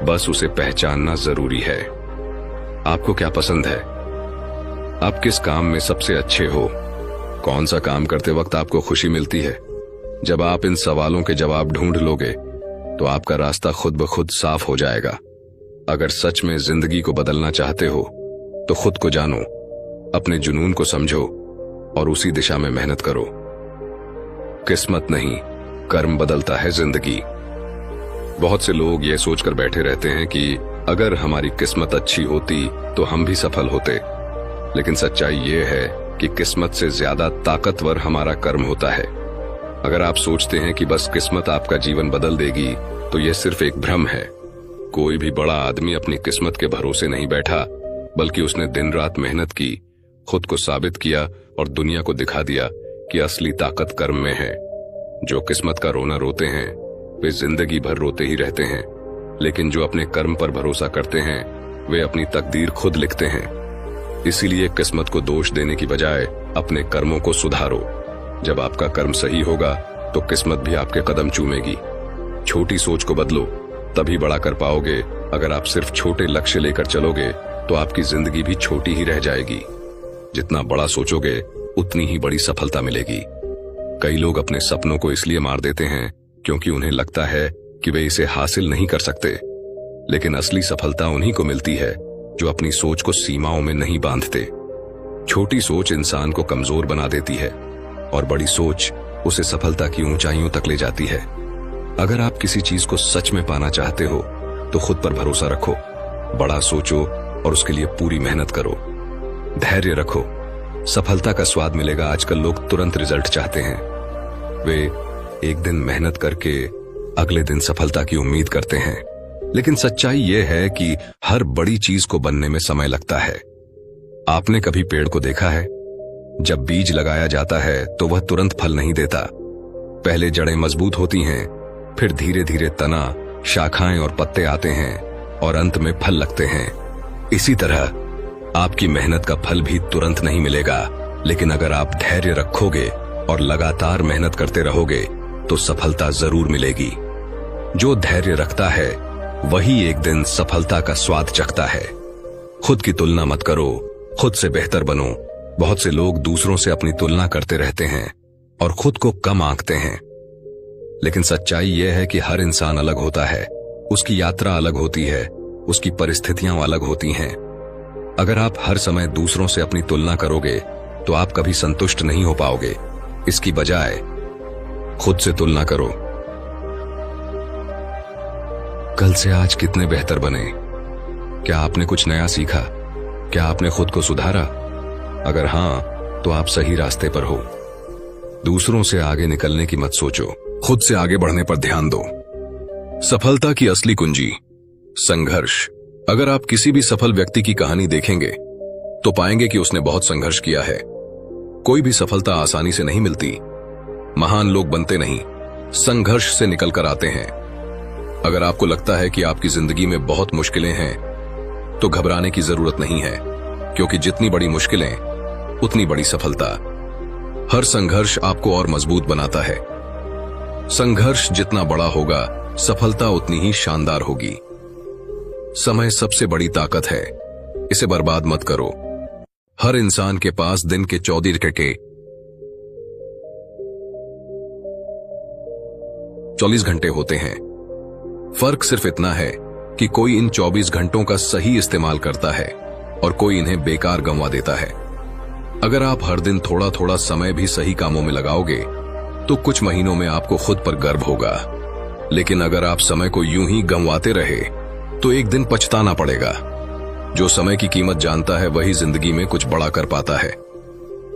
बस उसे पहचानना जरूरी है। आपको क्या पसंद है? आप किस काम में सबसे अच्छे हो? कौन सा काम करते वक्त आपको खुशी मिलती है? जब आप इन सवालों के जवाब ढूंढ लोगे तो आपका रास्ता खुद ब खुद साफ हो जाएगा। अगर सच में जिंदगी को बदलना चाहते हो तो खुद को जानो, अपने जुनून को समझो और उसी दिशा में मेहनत करो। किस्मत नहीं, कर्म बदलता है जिंदगी। बहुत से लोग ये सोचकर बैठे रहते हैं कि अगर हमारी किस्मत अच्छी होती तो हम भी सफल होते, लेकिन सच्चाई ये है कि किस्मत से ज्यादा ताकतवर हमारा कर्म होता है। अगर आप सोचते हैं कि बस किस्मत आपका जीवन बदल देगी तो यह सिर्फ एक भ्रम है। कोई भी बड़ा आदमी अपनी किस्मत के भरोसे नहीं बैठा, बल्कि उसने दिन रात मेहनत की, खुद को साबित किया और दुनिया को दिखा दिया कि असली ताकत कर्म में है। जो किस्मत का रोना रोते हैं वे जिंदगी भर रोते ही रहते हैं, लेकिन जो अपने कर्म पर भरोसा करते हैं वे अपनी तकदीर खुद लिखते हैं। इसीलिए किस्मत को दोष देने की बजाय अपने कर्मों को सुधारो। जब आपका कर्म सही होगा तो किस्मत भी आपके कदम चूमेगी। छोटी सोच को बदलो, तभी बड़ा कर पाओगे। अगर आप सिर्फ छोटे लक्ष्य लेकर चलोगे तो आपकी जिंदगी भी छोटी ही रह जाएगी। जितना बड़ा सोचोगे उतनी ही बड़ी सफलता मिलेगी। कई लोग अपने सपनों को इसलिए मार देते हैं क्योंकि उन्हें लगता है कि वे इसे हासिल नहीं कर सकते, लेकिन असली सफलता उन्हीं को मिलती है जो अपनी सोच को सीमाओं में नहीं बांधते। छोटी सोच इंसान को कमजोर बना देती है और बड़ी सोच उसे सफलता की ऊंचाइयों तक ले जाती है। अगर आप किसी चीज को सच में पाना चाहते हो तो खुद पर भरोसा रखो, बड़ा सोचो और उसके लिए पूरी मेहनत करो। धैर्य रखो, सफलता का स्वाद मिलेगा। आजकल लोग तुरंत रिजल्ट चाहते हैं। वे एक दिन मेहनत करके अगले दिन सफलता की उम्मीद करते हैं, लेकिन सच्चाई यह है कि हर बड़ी चीज को बनने में समय लगता है। आपने कभी पेड़ को देखा है? जब बीज लगाया जाता है तो वह तुरंत फल नहीं देता। पहले जड़ें मजबूत होती हैं, फिर धीरे धीरे तना, शाखाएं और पत्ते आते हैं और अंत में फल लगते हैं। इसी तरह आपकी मेहनत का फल भी तुरंत नहीं मिलेगा, लेकिन अगर आप धैर्य रखोगे और लगातार मेहनत करते रहोगे तो सफलता जरूर मिलेगी। जो धैर्य रखता है वही एक दिन सफलता का स्वाद चखता है। खुद की तुलना मत करो, खुद से बेहतर बनो। बहुत से लोग दूसरों से अपनी तुलना करते रहते हैं और खुद को कम आंकते हैं, लेकिन सच्चाई यह है कि हर इंसान अलग होता है। उसकी यात्रा अलग होती है, उसकी परिस्थितियां अलग होती हैं। अगर आप हर समय दूसरों से अपनी तुलना करोगे तो आप कभी संतुष्ट नहीं हो पाओगे। इसकी बजाय खुद से तुलना करो। कल से आज कितने बेहतर बने? क्या आपने कुछ नया सीखा? क्या आपने खुद को सुधारा? अगर हां, तो आप सही रास्ते पर हो। दूसरों से आगे निकलने की मत सोचो, खुद से आगे बढ़ने पर ध्यान दो। सफलता की असली कुंजी संघर्ष। अगर आप किसी भी सफल व्यक्ति की कहानी देखेंगे तो पाएंगे कि उसने बहुत संघर्ष किया है। कोई भी सफलता आसानी से नहीं मिलती। महान लोग बनते नहीं, संघर्ष से निकलकर आते हैं। अगर आपको लगता है कि आपकी जिंदगी में बहुत मुश्किलें हैं तो घबराने की जरूरत नहीं है, क्योंकि जितनी बड़ी मुश्किलें उतनी बड़ी सफलता। हर संघर्ष आपको और मजबूत बनाता है। संघर्ष जितना बड़ा होगा, सफलता उतनी ही शानदार होगी। समय सबसे बड़ी ताकत है, इसे बर्बाद मत करो। हर इंसान के पास दिन के 24 घंटे होते हैं। फर्क सिर्फ इतना है कि कोई इन 24 घंटों का सही इस्तेमाल करता है और कोई इन्हें बेकार गंवा देता है। अगर आप हर दिन थोड़ा थोड़ा समय भी सही कामों में लगाओगे तो कुछ महीनों में आपको खुद पर गर्व होगा। लेकिन अगर आप समय को यूं ही गंवाते रहे तो एक दिन पछताना पड़ेगा। जो समय की कीमत जानता है वही जिंदगी में कुछ बड़ा कर पाता है।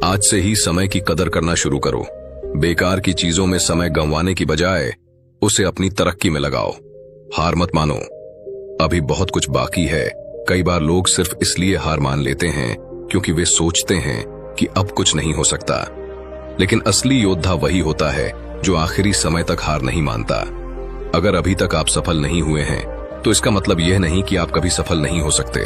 आज से ही समय की कदर करना शुरू करो। बेकार की चीजों में समय गंवाने की बजाय उसे अपनी तरक्की में लगाओ। हार मत मानो, अभी बहुत कुछ बाकी है। कई बार लोग सिर्फ इसलिए हार मान लेते हैं क्योंकि वे सोचते हैं कि अब कुछ नहीं हो सकता। लेकिन असली योद्धा वही होता है जो आखिरी समय तक हार नहीं मानता। अगर अभी तक आप सफल नहीं हुए हैं तो इसका मतलब यह नहीं कि आप कभी सफल नहीं हो सकते।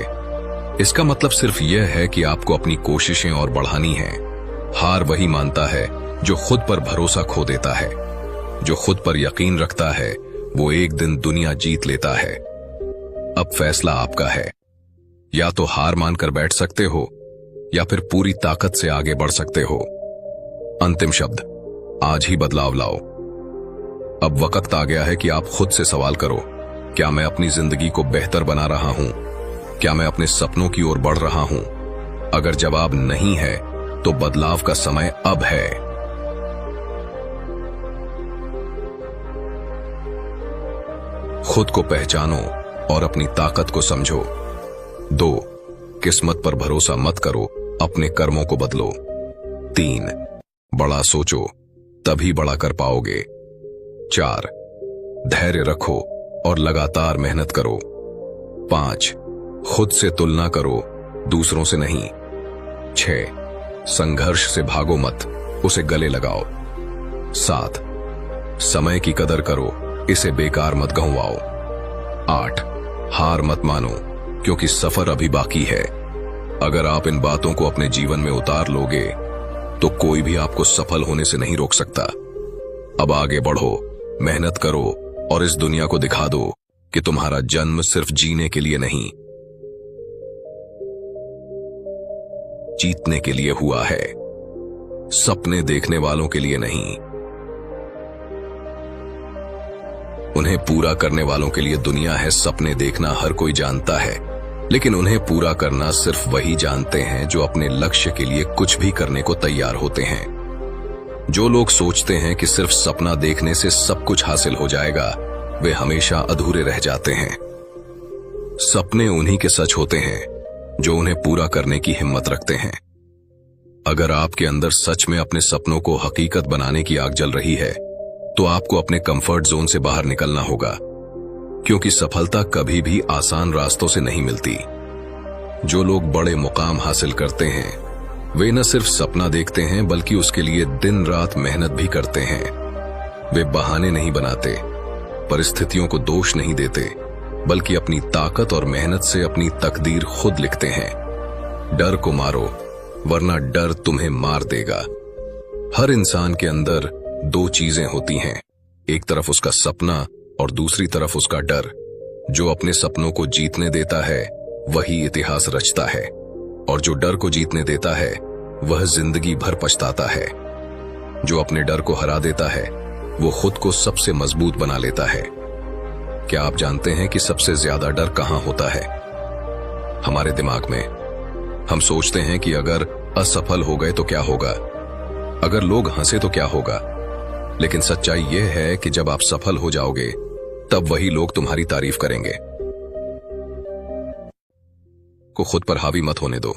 इसका मतलब सिर्फ यह है कि आपको अपनी कोशिशें और बढ़ानी हैं। हार वही मानता है जो खुद पर भरोसा खो देता है। जो खुद पर यकीन रखता है वो एक दिन दुनिया जीत लेता है। अब फैसला आपका है, या तो हार मानकर बैठ सकते हो या फिर पूरी ताकत से आगे बढ़ सकते हो। अंतिम शब्द, आज ही बदलाव लाओ। अब वक्त आ गया है कि आप खुद से सवाल करो, क्या मैं अपनी जिंदगी को बेहतर बना रहा हूं? क्या मैं अपने सपनों की ओर बढ़ रहा हूं? अगर जवाब नहीं है तो बदलाव का समय अब है। खुद को पहचानो और अपनी ताकत को समझो। 2, किस्मत पर भरोसा मत करो, अपने कर्मों को बदलो। 3, बड़ा सोचो, तभी बड़ा कर पाओगे। 4, धैर्य रखो और लगातार मेहनत करो। 5, खुद से तुलना करो, दूसरों से नहीं। 6, संघर्ष से भागो मत, उसे गले लगाओ। 7, समय की कदर करो, इसे बेकार मत गंवाओ। 8, हार मत मानो, क्योंकि सफर अभी बाकी है। अगर आप इन बातों को अपने जीवन में उतार लोगे तो कोई भी आपको सफल होने से नहीं रोक सकता। अब आगे बढ़ो, मेहनत करो और इस दुनिया को दिखा दो कि तुम्हारा जन्म सिर्फ जीने के लिए नहीं, जीतने के लिए हुआ है। सपने देखने वालों के लिए नहीं, उन्हें पूरा करने वालों के लिए दुनिया है। सपने देखना हर कोई जानता है, लेकिन उन्हें पूरा करना सिर्फ वही जानते हैं जो अपने लक्ष्य के लिए कुछ भी करने को तैयार होते हैं। जो लोग सोचते हैं कि सिर्फ सपना देखने से सब कुछ हासिल हो जाएगा, वे हमेशा अधूरे रह जाते हैं। सपने उन्हीं के सच होते हैं जो उन्हें पूरा करने की हिम्मत रखते हैं। अगर आपके अंदर सच में अपने सपनों को हकीकत बनाने की आग जल रही है तो आपको अपने कंफर्ट जोन से बाहर निकलना होगा, क्योंकि सफलता कभी भी आसान रास्तों से नहीं मिलती। जो लोग बड़े मुकाम हासिल करते हैं वे न सिर्फ सपना देखते हैं बल्कि उसके लिए दिन रात मेहनत भी करते हैं। वे बहाने नहीं बनाते, परिस्थितियों को दोष नहीं देते, बल्कि अपनी ताकत और मेहनत से अपनी तकदीर खुद लिखते हैं। डर को मारो, वरना डर तुम्हें मार देगा। हर इंसान के अंदर 2 चीजें होती हैं, एक तरफ उसका सपना और दूसरी तरफ उसका डर। जो अपने सपनों को जीतने देता है वही इतिहास रचता है, और जो डर को जीतने देता है वह जिंदगी भर पछताता है। जो अपने डर को हरा देता है वो खुद को सबसे मजबूत बना लेता है। क्या आप जानते हैं कि सबसे ज्यादा डर कहां होता है? हमारे दिमाग में। हम सोचते हैं कि अगर असफल हो गए तो क्या होगा, अगर लोग हंसे तो क्या होगा। लेकिन सच्चाई यह है कि जब आप सफल हो जाओगे तब वही लोग तुम्हारी तारीफ करेंगे। को खुद पर हावी मत होने दो।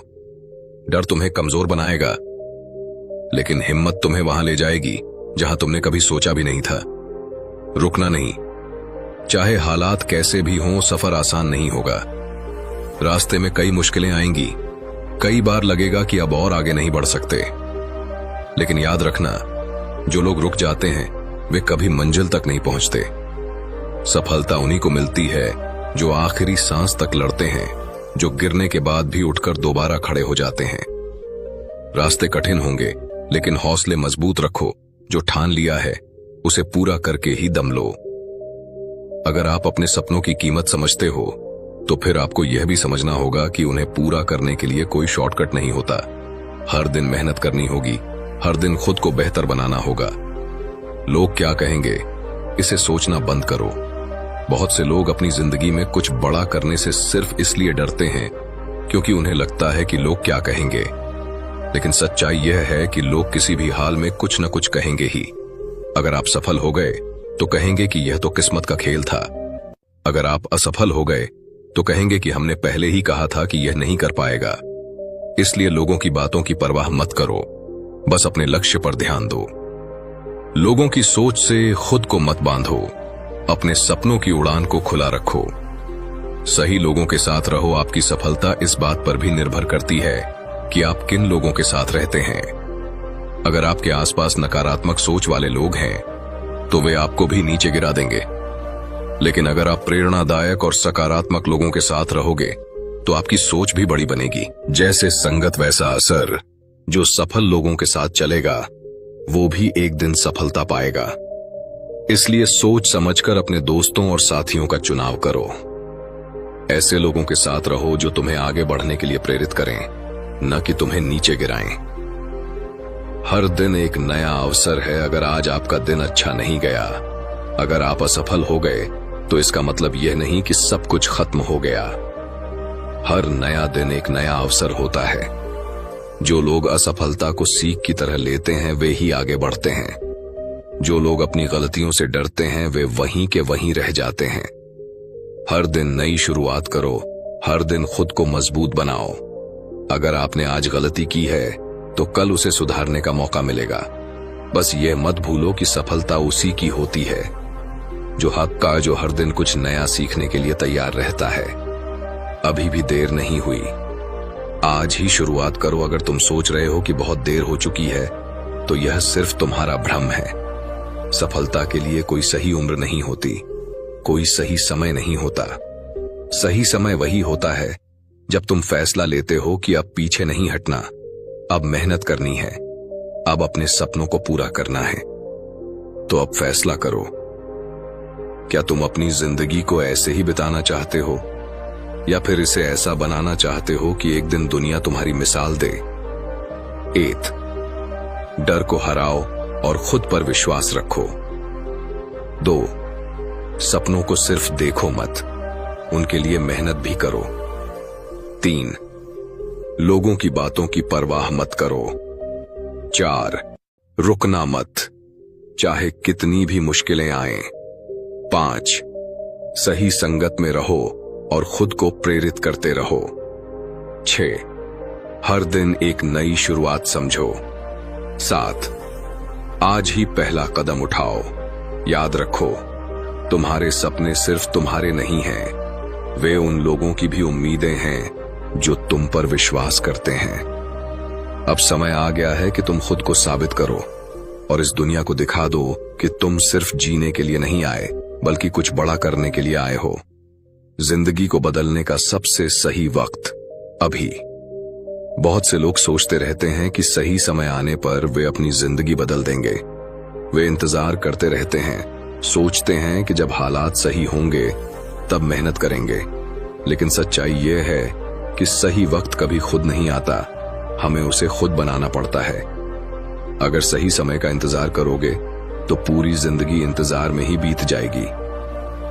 डर तुम्हें कमजोर बनाएगा, लेकिन हिम्मत तुम्हें वहां ले जाएगी जहां तुमने कभी सोचा भी नहीं था। रुकना नहीं। चाहे हालात कैसे भी हों, सफर आसान नहीं होगा। रास्ते में कई मुश्किलें आएंगी, कई बार लगेगा कि अब और आगे नहीं बढ़ सकते। लेकिन याद रखना, जो लोग रुक जाते हैं वे कभी मंजिल तक नहीं पहुंचते। सफलता उन्हीं को मिलती है जो आखिरी सांस तक लड़ते हैं, जो गिरने के बाद भी उठकर दोबारा खड़े हो जाते हैं। रास्ते कठिन होंगे, लेकिन हौसले मजबूत रखो। जो ठान लिया है उसे पूरा करके ही दम लो। अगर आप अपने सपनों की कीमत समझते हो तो फिर आपको यह भी समझना होगा कि उन्हें पूरा करने के लिए कोई शॉर्टकट नहीं होता। हर दिन मेहनत करनी होगी, हर दिन खुद को बेहतर बनाना होगा। लोग क्या कहेंगे, इसे सोचना बंद करो। बहुत से लोग अपनी जिंदगी में कुछ बड़ा करने से सिर्फ इसलिए डरते हैं क्योंकि उन्हें लगता है कि लोग क्या कहेंगे। लेकिन सच्चाई यह है कि लोग किसी भी हाल में कुछ न कुछ कहेंगे ही। अगर आप सफल हो गए तो कहेंगे कि यह तो किस्मत का खेल था। अगर आप असफल हो गए तो कहेंगे कि हमने पहले ही कहा था कि यह नहीं कर पाएगा। इसलिए लोगों की बातों की परवाह मत करो, बस अपने लक्ष्य पर ध्यान दो। लोगों की सोच से खुद को मत बांधो, अपने सपनों की उड़ान को खुला रखो। सही लोगों के साथ रहो। आपकी सफलता इस बात पर भी निर्भर करती है कि आप किन लोगों के साथ रहते हैं। अगर आपके आसपास नकारात्मक सोच वाले लोग हैं तो वे आपको भी नीचे गिरा देंगे। लेकिन अगर आप प्रेरणादायक और सकारात्मक लोगों के साथ रहोगे तो आपकी सोच भी बड़ी बनेगी। जैसे संगत वैसा असर। जो सफल लोगों के साथ चलेगा वो भी एक दिन सफलता पाएगा। इसलिए सोच समझकर अपने दोस्तों और साथियों का चुनाव करो। ऐसे लोगों के साथ रहो जो तुम्हें आगे बढ़ने के लिए प्रेरित करें, न कि तुम्हें नीचे गिराएं। हर दिन एक नया अवसर है। अगर आज आपका दिन अच्छा नहीं गया, अगर आप असफल हो गए, तो इसका मतलब यह नहीं कि सब कुछ खत्म हो गया। हर नया दिन एक नया अवसर होता है। जो लोग असफलता को सीख की तरह लेते हैं वे ही आगे बढ़ते हैं। जो लोग अपनी गलतियों से डरते हैं वे वहीं के वहीं रह जाते हैं। हर दिन नई शुरुआत करो, हर दिन खुद को मजबूत बनाओ। अगर आपने आज गलती की है तो कल उसे सुधारने का मौका मिलेगा। बस यह मत भूलो कि सफलता उसी की होती है जो हक का, जो हर दिन कुछ नया सीखने के लिए तैयार रहता है। अभी भी देर नहीं हुई, आज ही शुरुआत करो। अगर तुम सोच रहे हो कि बहुत देर हो चुकी है तो यह सिर्फ तुम्हारा भ्रम है। सफलता के लिए कोई सही उम्र नहीं होती, कोई सही समय नहीं होता। सही समय वही होता है जब तुम फैसला लेते हो कि अब पीछे नहीं हटना, अब मेहनत करनी है, अब अपने सपनों को पूरा करना है। तो अब फैसला करो, क्या तुम अपनी जिंदगी को ऐसे ही बिताना चाहते हो या फिर इसे ऐसा बनाना चाहते हो कि एक दिन दुनिया तुम्हारी मिसाल दे। 8. डर को हराओ और खुद पर विश्वास रखो। 2. सपनों को सिर्फ देखो मत, उनके लिए मेहनत भी करो। 3. लोगों की बातों की परवाह मत करो। 4. रुकना मत, चाहे कितनी भी मुश्किलें आएं। 5. सही संगत में रहो और खुद को प्रेरित करते रहो। 6. हर दिन एक नई शुरुआत समझो। 7. आज ही पहला कदम उठाओ। याद रखो, तुम्हारे सपने सिर्फ तुम्हारे नहीं हैं, वे उन लोगों की भी उम्मीदें हैं जो तुम पर विश्वास करते हैं। अब समय आ गया है कि तुम खुद को साबित करो और इस दुनिया को दिखा दो कि तुम सिर्फ जीने के लिए नहीं आए, बल्कि कुछ बड़ा करने के लिए आए हो। जिंदगी को बदलने का सबसे सही वक्त अभी। बहुत से लोग सोचते रहते हैं कि सही समय आने पर वे अपनी जिंदगी बदल देंगे। वे इंतजार करते रहते हैं, सोचते हैं कि जब हालात सही होंगे तब मेहनत करेंगे। लेकिन सच्चाई यह है कि सही वक्त कभी खुद नहीं आता, हमें उसे खुद बनाना पड़ता है। अगर सही समय का इंतजार करोगे तो पूरी जिंदगी इंतजार में ही बीत जाएगी।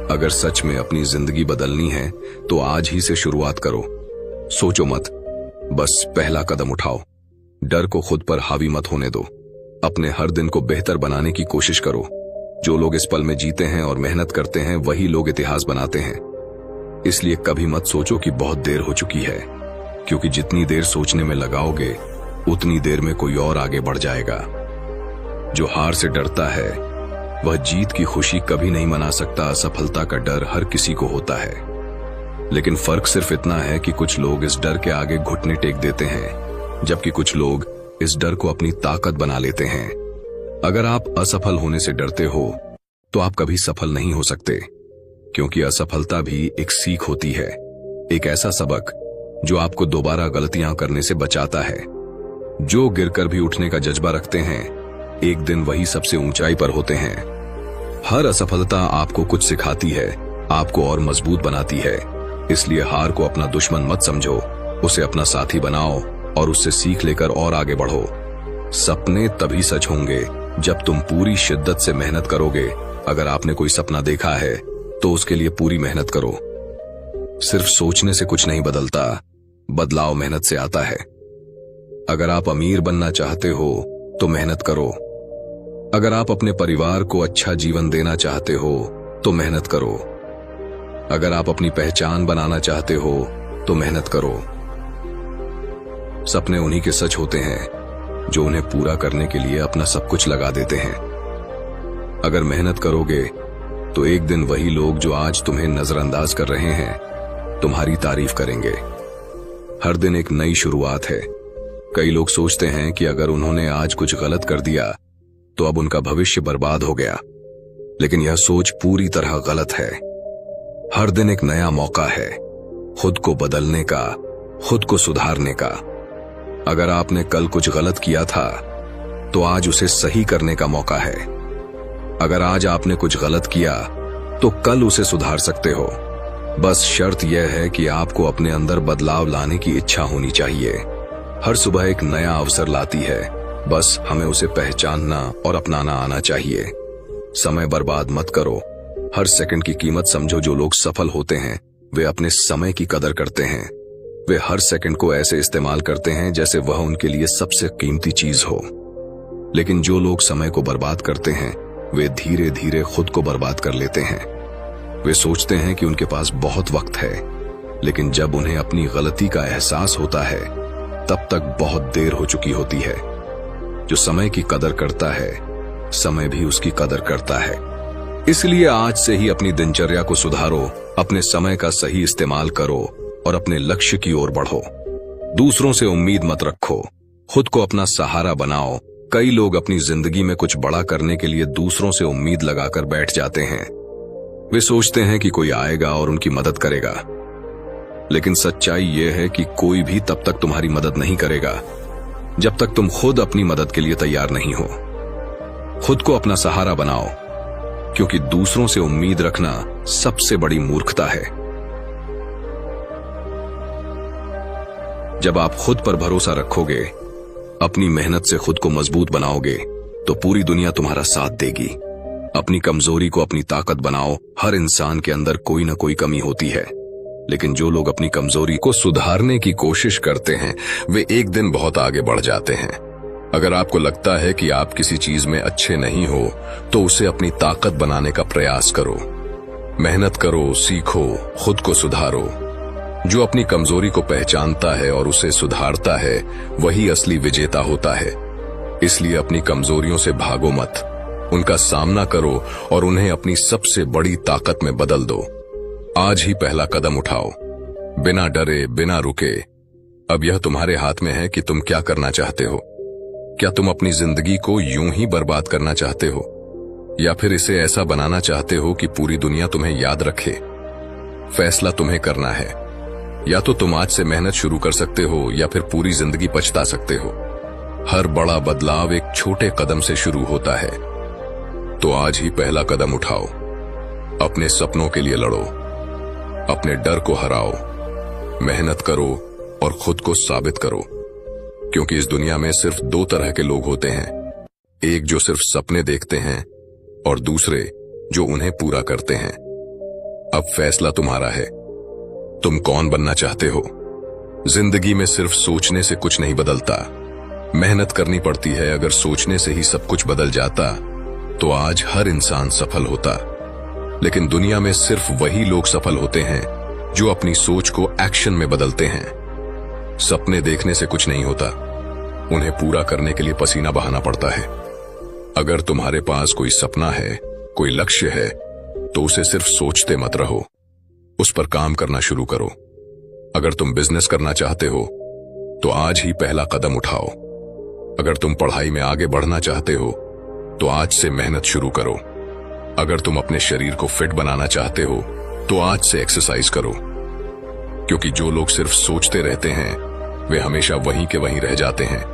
अगर सच में अपनी जिंदगी बदलनी है तो आज ही से शुरुआत करो। सोचो मत, बस पहला कदम उठाओ। डर को खुद पर हावी मत होने दो। अपने हर दिन को बेहतर बनाने की कोशिश करो। जो लोग इस पल में जीते हैं और मेहनत करते हैं वही लोग इतिहास बनाते हैं। इसलिए कभी मत सोचो कि बहुत देर हो चुकी है, क्योंकि जितनी देर सोचने में लगाओगे उतनी देर में कोई और आगे बढ़ जाएगा। जो हार से डरता है वह जीत की खुशी कभी नहीं मना सकता। असफलता का डर हर किसी को होता है, लेकिन फर्क सिर्फ इतना है कि कुछ लोग इस डर के आगे घुटने टेक देते हैं, जबकि कुछ लोग इस डर को अपनी ताकत बना लेते हैं। अगर आप असफल होने से डरते हो तो आप कभी सफल नहीं हो सकते, क्योंकि असफलता भी एक सीख होती है, एक ऐसा सबक जो आपको दोबारा गलतियां करने से बचाता है। जो गिरकर भी उठने का जज्बा रखते हैं, एक दिन वही सबसे ऊंचाई पर होते हैं। हर असफलता आपको कुछ सिखाती है, आपको और मजबूत बनाती है। इसलिए हार को अपना दुश्मन मत समझो, उसे अपना साथी बनाओ और उससे सीख लेकर और आगे बढ़ो। सपने तभी सच होंगे जब तुम पूरी शिद्दत से मेहनत करोगे। अगर आपने कोई सपना देखा है तो उसके लिए पूरी मेहनत करो। सिर्फ सोचने से कुछ नहीं बदलता, बदलाव मेहनत से आता है। अगर आप अमीर बनना चाहते हो तो मेहनत करो। अगर आप अपने परिवार को अच्छा जीवन देना चाहते हो तो मेहनत करो। अगर आप अपनी पहचान बनाना चाहते हो तो मेहनत करो। सपने उन्हीं के सच होते हैं जो उन्हें पूरा करने के लिए अपना सब कुछ लगा देते हैं। अगर मेहनत करोगे तो एक दिन वही लोग जो आज तुम्हें नजरअंदाज कर रहे हैं तुम्हारी तारीफ करेंगे। हर दिन एक नई शुरुआत है। कई लोग सोचते हैं कि अगर उन्होंने आज कुछ गलत कर दिया तो अब उनका भविष्य बर्बाद हो गया, लेकिन यह सोच पूरी तरह गलत है। हर दिन एक नया मौका है, खुद को बदलने का, खुद को सुधारने का। अगर आपने कल कुछ गलत किया था तो आज उसे सही करने का मौका है। अगर आज आपने कुछ गलत किया तो कल उसे सुधार सकते हो। बस शर्त यह है कि आपको अपने अंदर बदलाव लाने की इच्छा होनी चाहिए। हर सुबह एक नया अवसर लाती है, बस हमें उसे पहचानना और अपनाना आना चाहिए। समय बर्बाद मत करो, हर सेकंड की कीमत समझो। जो लोग सफल होते हैं वे अपने समय की कदर करते हैं। वे हर सेकंड को ऐसे इस्तेमाल करते हैं जैसे वह उनके लिए सबसे कीमती चीज हो। लेकिन जो लोग समय को बर्बाद करते हैं वे धीरे धीरे खुद को बर्बाद कर लेते हैं। वे सोचते हैं कि उनके पास बहुत वक्त है, लेकिन जब उन्हें अपनी गलती का एहसास होता है तब तक बहुत देर हो चुकी होती है। जो समय की कदर करता है, समय भी उसकी कदर करता है। इसलिए आज से ही अपनी दिनचर्या को सुधारो, अपने समय का सही इस्तेमाल करो और अपने लक्ष्य की ओर बढ़ो। दूसरों से उम्मीद मत रखो, खुद को अपना सहारा बनाओ। कई लोग अपनी जिंदगी में कुछ बड़ा करने के लिए दूसरों से उम्मीद लगाकर बैठ जाते हैं। वे सोचते हैं कि कोई आएगा और उनकी मदद करेगा, लेकिन सच्चाई यह है कि कोई भी तब तक तुम्हारी मदद नहीं करेगा जब तक तुम खुद अपनी मदद के लिए तैयार नहीं हो। खुद को अपना सहारा बनाओ, क्योंकि दूसरों से उम्मीद रखना सबसे बड़ी मूर्खता है। जब आप खुद पर भरोसा रखोगे, अपनी मेहनत से खुद को मजबूत बनाओगे, तो पूरी दुनिया तुम्हारा साथ देगी। अपनी कमजोरी को अपनी ताकत बनाओ। हर इंसान के अंदर कोई ना कोई कमी होती है, लेकिन जो लोग अपनी कमजोरी को सुधारने की कोशिश करते हैं वे एक दिन बहुत आगे बढ़ जाते हैं। अगर आपको लगता है कि आप किसी चीज में अच्छे नहीं हो तो उसे अपनी ताकत बनाने का प्रयास करो। मेहनत करो, सीखो, खुद को सुधारो। जो अपनी कमजोरी को पहचानता है और उसे सुधारता है वही असली विजेता होता है। इसलिए अपनी कमजोरियों से भागो मत, उनका सामना करो और उन्हें अपनी सबसे बड़ी ताकत में बदल दो। आज ही पहला कदम उठाओ, बिना डरे, बिना रुके। अब यह तुम्हारे हाथ में है कि तुम क्या करना चाहते हो। क्या तुम अपनी जिंदगी को यूं ही बर्बाद करना चाहते हो, या फिर इसे ऐसा बनाना चाहते हो कि पूरी दुनिया तुम्हें याद रखे? फैसला तुम्हें करना है। या तो तुम आज से मेहनत शुरू कर सकते हो या फिर पूरी जिंदगी पछता सकते हो। हर बड़ा बदलाव एक छोटे कदम से शुरू होता है। तो आज ही पहला कदम उठाओ, अपने सपनों के लिए लड़ो, अपने डर को हराओ, मेहनत करो और खुद को साबित करो। क्योंकि इस दुनिया में सिर्फ दो तरह के लोग होते हैं, एक जो सिर्फ सपने देखते हैं और दूसरे जो उन्हें पूरा करते हैं। अब फैसला तुम्हारा है, तुम कौन बनना चाहते हो। जिंदगी में सिर्फ सोचने से कुछ नहीं बदलता, मेहनत करनी पड़ती है। अगर सोचने से ही सब कुछ बदल जाता तो आज हर इंसान सफल होता। लेकिन दुनिया में सिर्फ वही लोग सफल होते हैं जो अपनी सोच को एक्शन में बदलते हैं। सपने देखने से कुछ नहीं होता, उन्हें पूरा करने के लिए पसीना बहाना पड़ता है। अगर तुम्हारे पास कोई सपना है, कोई लक्ष्य है, तो उसे सिर्फ सोचते मत रहो, उस पर काम करना शुरू करो। अगर तुम बिजनेस करना चाहते हो तो आज ही पहला कदम उठाओ। अगर तुम पढ़ाई में आगे बढ़ना चाहते हो तो आज से मेहनत शुरू करो। अगर तुम अपने शरीर को फिट बनाना चाहते हो तो आज से एक्सरसाइज करो, क्योंकि जो लोग सिर्फ सोचते रहते हैं वे हमेशा वहीं के वहीं रह जाते हैं,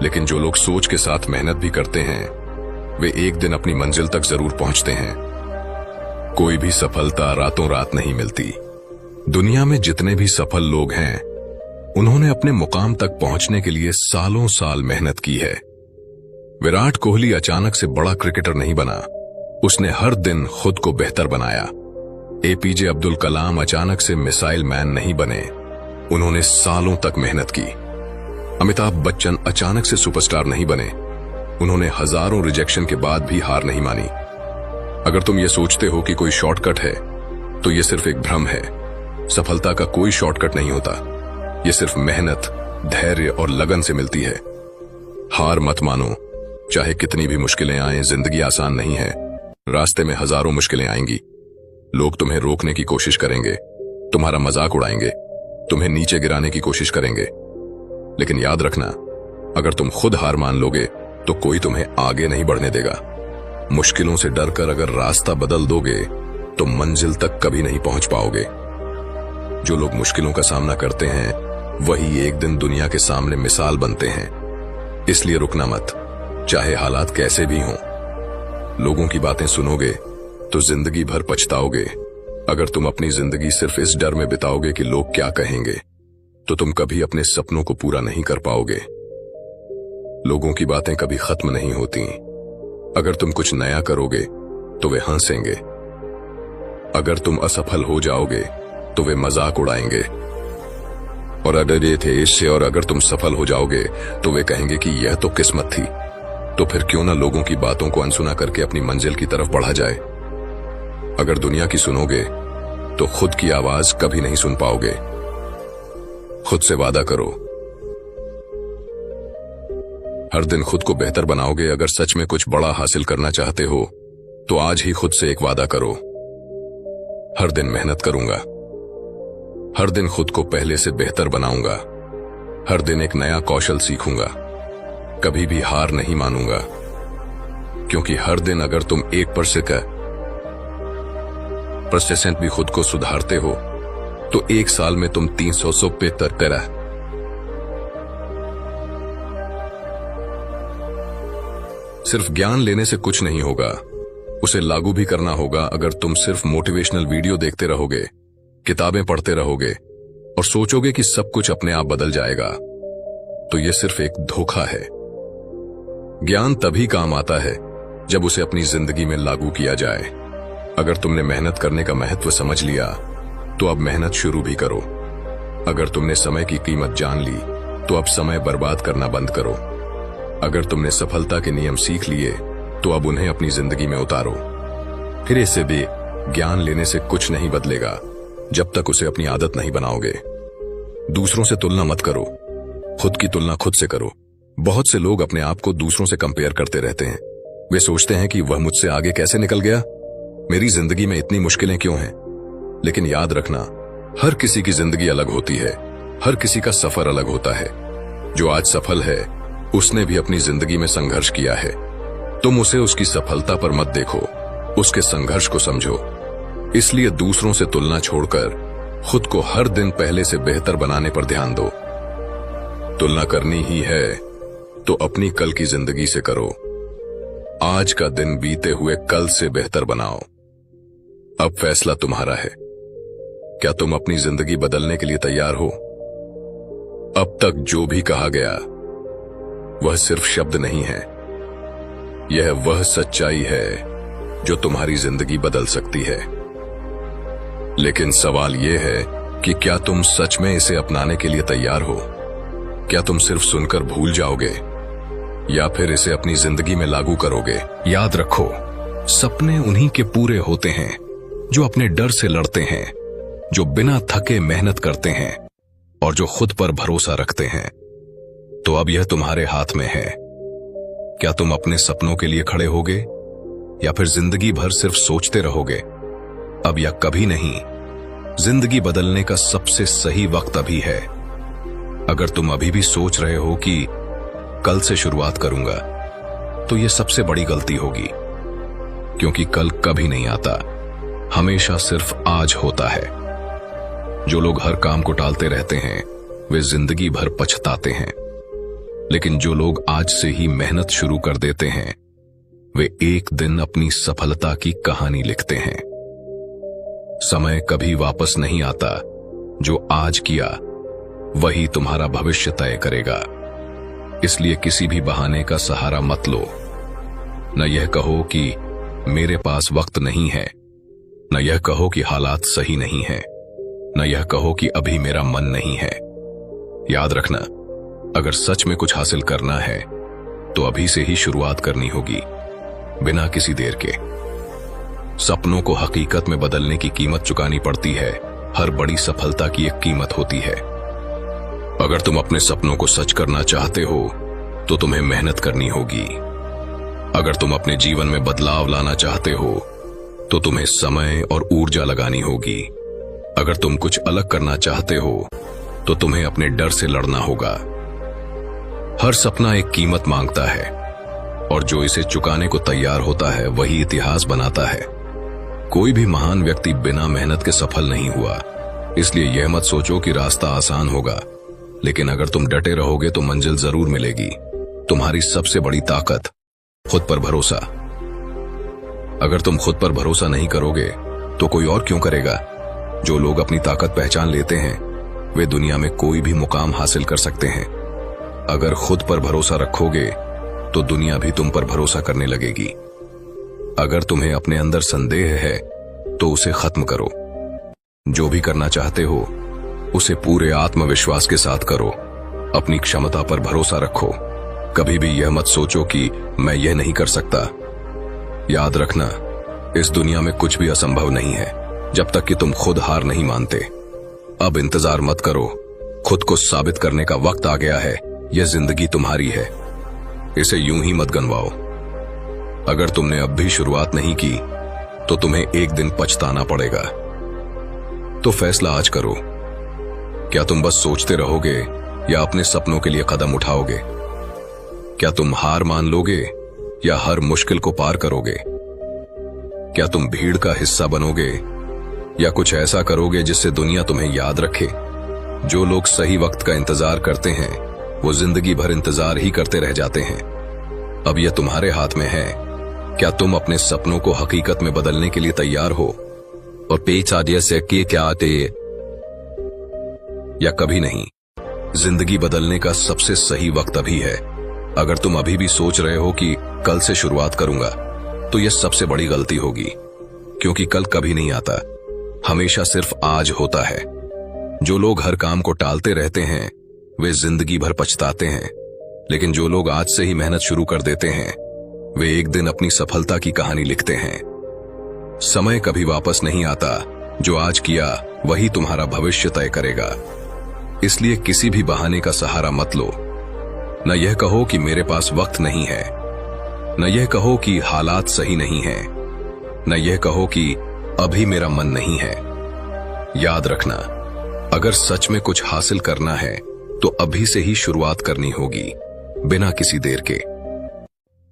लेकिन जो लोग सोच के साथ मेहनत भी करते हैं वे एक दिन अपनी मंजिल तक जरूर पहुंचते हैं। कोई भी सफलता रातों रात नहीं मिलती। दुनिया में जितने भी सफल लोग हैं उन्होंने अपने मुकाम तक पहुंचने के लिए सालों साल मेहनत की है। विराट कोहली अचानक से बड़ा क्रिकेटर नहीं बना, उसने हर दिन खुद को बेहतर बनाया। एपीजे अब्दुल कलाम अचानक से मिसाइल मैन नहीं बने, उन्होंने सालों तक मेहनत की। अमिताभ बच्चन अचानक से सुपरस्टार नहीं बने, उन्होंने हजारों रिजेक्शन के बाद भी हार नहीं मानी। अगर तुम ये सोचते हो कि कोई शॉर्टकट है तो ये सिर्फ एक भ्रम है। सफलता का कोई शॉर्टकट नहीं होता, ये सिर्फ मेहनत, धैर्य और लगन से मिलती है। हार मत मानो, चाहे कितनी भी मुश्किलें आए, जिंदगी आसान नहीं है। रास्ते में हजारों मुश्किलें आएंगी, लोग तुम्हें रोकने की कोशिश करेंगे, तुम्हारा मजाक उड़ाएंगे, तुम्हें नीचे गिराने की कोशिश करेंगे। लेकिन याद रखना, अगर तुम खुद हार मान लोगे तो कोई तुम्हें आगे नहीं बढ़ने देगा। मुश्किलों से डरकर अगर रास्ता बदल दोगे तो मंजिल तक कभी नहीं पहुंच पाओगे। जो लोग मुश्किलों का सामना करते हैं वही एक दिन दुनिया के सामने मिसाल बनते हैं। इसलिए रुकना मत, चाहे हालात कैसे भी हों। लोगों की बातें सुनोगे तो जिंदगी भर पछताओगे। अगर तुम अपनी जिंदगी सिर्फ इस डर में बिताओगे कि लोग क्या कहेंगे, तो तुम कभी अपने सपनों को पूरा नहीं कर पाओगे। लोगों की बातें कभी खत्म नहीं होती। अगर तुम कुछ नया करोगे तो वे हंसेंगे, अगर तुम असफल हो जाओगे तो वे मजाक उड़ाएंगे, और अगर ये थे इससे और अगर तुम सफल हो जाओगे तो वे कहेंगे कि यह तो किस्मत थी। तो फिर क्यों ना लोगों की बातों को अनसुना करके अपनी मंजिल की तरफ बढ़ा जाए। अगर दुनिया की सुनोगे तो खुद की आवाज कभी नहीं सुन पाओगे। खुद से वादा करो, हर दिन खुद को बेहतर बनाओगे। अगर सच में कुछ बड़ा हासिल करना चाहते हो तो आज ही खुद से एक वादा करो, हर दिन मेहनत करूंगा, हर दिन खुद को पहले से बेहतर बनाऊंगा, हर दिन एक नया कौशल सीखूंगा, कभी भी हार नहीं मानूंगा। क्योंकि हर दिन अगर तुम 1% भी खुद को सुधारते हो तो एक साल में तुम 300 बेहतर करा। सिर्फ ज्ञान लेने से कुछ नहीं होगा, उसे लागू भी करना होगा। अगर तुम सिर्फ मोटिवेशनल वीडियो देखते रहोगे, किताबें पढ़ते रहोगे और सोचोगे कि सब कुछ अपने आप बदल जाएगा, तो यह सिर्फ एक धोखा है। ज्ञान तभी काम आता है जब उसे अपनी जिंदगी में लागू किया जाए। अगर तुमने मेहनत करने का महत्व समझ लिया तो अब मेहनत शुरू भी करो। अगर तुमने समय की कीमत जान ली तो अब समय बर्बाद करना बंद करो। अगर तुमने सफलता के नियम सीख लिए तो अब उन्हें अपनी जिंदगी में उतारो। फिर इससे भी ज्ञान लेने से कुछ नहीं बदलेगा जब तक उसे अपनी आदत नहीं बनाओगे। दूसरों से तुलना मत करो, खुद की तुलना खुद से करो। बहुत से लोग अपने आप को दूसरों से कंपेयर करते रहते हैं। वे सोचते हैं कि वह मुझसे आगे कैसे निकल गया, मेरी जिंदगी में इतनी मुश्किलें क्यों हैं। लेकिन याद रखना, हर किसी की जिंदगी अलग होती है, हर किसी का सफर अलग होता है। जो आज सफल है उसने भी अपनी जिंदगी में संघर्ष किया है। तुम उसे उसकी सफलता पर मत देखो, उसके संघर्ष को समझो। इसलिए दूसरों से तुलना छोड़कर खुद को हर दिन पहले से बेहतर बनाने पर ध्यान दो। तुलना करनी ही है तो अपनी कल की जिंदगी से करो। आज का दिन बीते हुए कल से बेहतर बनाओ। अब फैसला तुम्हारा है, क्या तुम अपनी जिंदगी बदलने के लिए तैयार हो? अब तक जो भी कहा गया वह सिर्फ शब्द नहीं है, यह वह सच्चाई है जो तुम्हारी जिंदगी बदल सकती है। लेकिन सवाल यह है कि क्या तुम सच में इसे अपनाने के लिए तैयार हो? क्या तुम सिर्फ सुनकर भूल जाओगे या फिर इसे अपनी जिंदगी में लागू करोगे? याद रखो, सपने उन्हीं के पूरे होते हैं जो अपने डर से लड़ते हैं, जो बिना थके मेहनत करते हैं और जो खुद पर भरोसा रखते हैं। तो अब यह तुम्हारे हाथ में है। क्या तुम अपने सपनों के लिए खड़े होगे या फिर जिंदगी भर सिर्फ सोचते रहोगे? अब या कभी नहीं। जिंदगी बदलने का सबसे सही वक्त अभी है। अगर तुम अभी भी सोच रहे हो कि कल से शुरुआत करूंगा, तो यह सबसे बड़ी गलती होगी, क्योंकि कल कभी नहीं आता, हमेशा सिर्फ आज होता है। जो लोग हर काम को टालते रहते हैं वे जिंदगी भर पछताते हैं, लेकिन जो लोग आज से ही मेहनत शुरू कर देते हैं वे एक दिन अपनी सफलता की कहानी लिखते हैं। समय कभी वापस नहीं आता। जो आज किया वही तुम्हारा भविष्य तय करेगा। इसलिए किसी भी बहाने का सहारा मत लो। न यह कहो कि मेरे पास वक्त नहीं है, न यह कहो कि हालात सही नहीं है, न यह कहो कि अभी मेरा मन नहीं है। याद रखना, अगर सच में कुछ हासिल करना है तो अभी से ही शुरुआत करनी होगी, बिना किसी देर के। सपनों को हकीकत में बदलने की कीमत चुकानी पड़ती है। हर बड़ी सफलता की एक कीमत होती है। अगर तुम अपने सपनों को सच करना चाहते हो तो तुम्हें मेहनत करनी होगी। अगर तुम अपने जीवन में बदलाव लाना चाहते हो तो तुम्हें समय और ऊर्जा लगानी होगी। अगर तुम कुछ अलग करना चाहते हो तो तुम्हें अपने डर से लड़ना होगा। हर सपना एक कीमत मांगता है, और जो इसे चुकाने को तैयार होता है वही इतिहास बनाता है। कोई भी महान व्यक्ति बिना मेहनत के सफल नहीं हुआ। इसलिए यह मत सोचो कि रास्ता आसान होगा, लेकिन अगर तुम डटे रहोगे तो मंजिल जरूर मिलेगी। तुम्हारी सबसे बड़ी ताकत खुद पर भरोसा। अगर तुम खुद पर भरोसा नहीं करोगे तो कोई और क्यों करेगा? जो लोग अपनी ताकत पहचान लेते हैं वे दुनिया में कोई भी मुकाम हासिल कर सकते हैं। अगर खुद पर भरोसा रखोगे तो दुनिया भी तुम पर भरोसा करने लगेगी। अगर तुम्हें अपने अंदर संदेह है तो उसे खत्म करो। जो भी करना चाहते हो उसे पूरे आत्मविश्वास के साथ करो। अपनी क्षमता पर भरोसा रखो। कभी भी यह मत सोचो कि मैं यह नहीं कर सकता। याद रखना, इस दुनिया में कुछ भी असंभव नहीं है जब तक कि तुम खुद हार नहीं मानते। अब इंतजार मत करो। खुद को साबित करने का वक्त आ गया है। यह जिंदगी तुम्हारी है, इसे यूं ही मत गंवाओ। अगर तुमने अब भी शुरुआत नहीं की तो तुम्हें एक दिन पछताना पड़ेगा। तो फैसला आज करो। क्या तुम बस सोचते रहोगे या अपने सपनों के लिए कदम उठाओगे? क्या तुम हार मान लोगे या हर मुश्किल को पार करोगे? क्या तुम भीड़ का हिस्सा बनोगे या कुछ ऐसा करोगे जिससे दुनिया तुम्हें याद रखे? जो लोग सही वक्त का इंतजार करते हैं वो जिंदगी भर इंतजार ही करते रह जाते हैं। अब यह तुम्हारे हाथ में है। क्या तुम अपने सपनों को हकीकत में बदलने के लिए तैयार हो? और पेच आदिया से क्या आते या कभी नहीं। जिंदगी बदलने का सबसे सही वक्त अभी है। अगर तुम अभी भी सोच रहे हो कि कल से शुरुआत करूंगा, तो यह सबसे बड़ी गलती होगी, क्योंकि कल कभी नहीं आता, हमेशा सिर्फ आज होता है। जो लोग हर काम को टालते रहते हैं वे जिंदगी भर पछताते हैं, लेकिन जो लोग आज से ही मेहनत शुरू कर देते हैं वे एक दिन अपनी सफलता की कहानी लिखते हैं। समय कभी वापस नहीं आता। जो आज किया वही तुम्हारा भविष्य तय करेगा। इसलिए किसी भी बहाने का सहारा मत लो। न यह कहो कि मेरे पास वक्त नहीं है, न यह कहो कि हालात सही नहीं है, न यह कहो कि अभी मेरा मन नहीं है। याद रखना, अगर सच में कुछ हासिल करना है तो अभी से ही शुरुआत करनी होगी, बिना किसी देर के।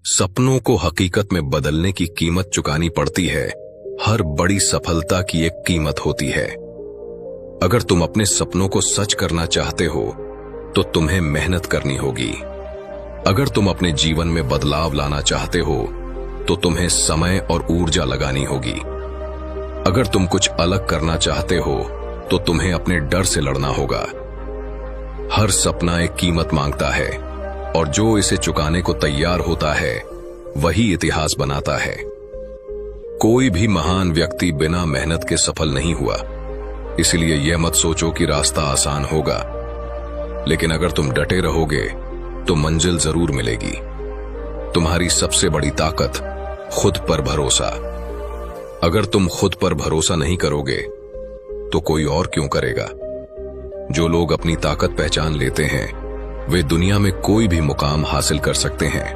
सपनों को हकीकत में बदलने की कीमत चुकानी पड़ती है। हर बड़ी सफलता की एक कीमत होती है। अगर तुम अपने सपनों को सच करना चाहते हो तो तुम्हें मेहनत करनी होगी। अगर तुम अपने जीवन में बदलाव लाना चाहते हो तो तुम्हें समय और ऊर्जा लगानी होगी। अगर तुम कुछ अलग करना चाहते हो तो तुम्हें अपने डर से लड़ना होगा। हर सपना एक कीमत मांगता है, और जो इसे चुकाने को तैयार होता है वही इतिहास बनाता है। कोई भी महान व्यक्ति बिना मेहनत के सफल नहीं हुआ। इसलिए यह मत सोचो कि रास्ता आसान होगा, लेकिन अगर तुम डटे रहोगे तो मंजिल जरूर मिलेगी। तुम्हारी सबसे बड़ी ताकत खुद पर भरोसा। अगर तुम खुद पर भरोसा नहीं करोगे तो कोई और क्यों करेगा? जो लोग अपनी ताकत पहचान लेते हैं वे दुनिया में कोई भी मुकाम हासिल कर सकते हैं।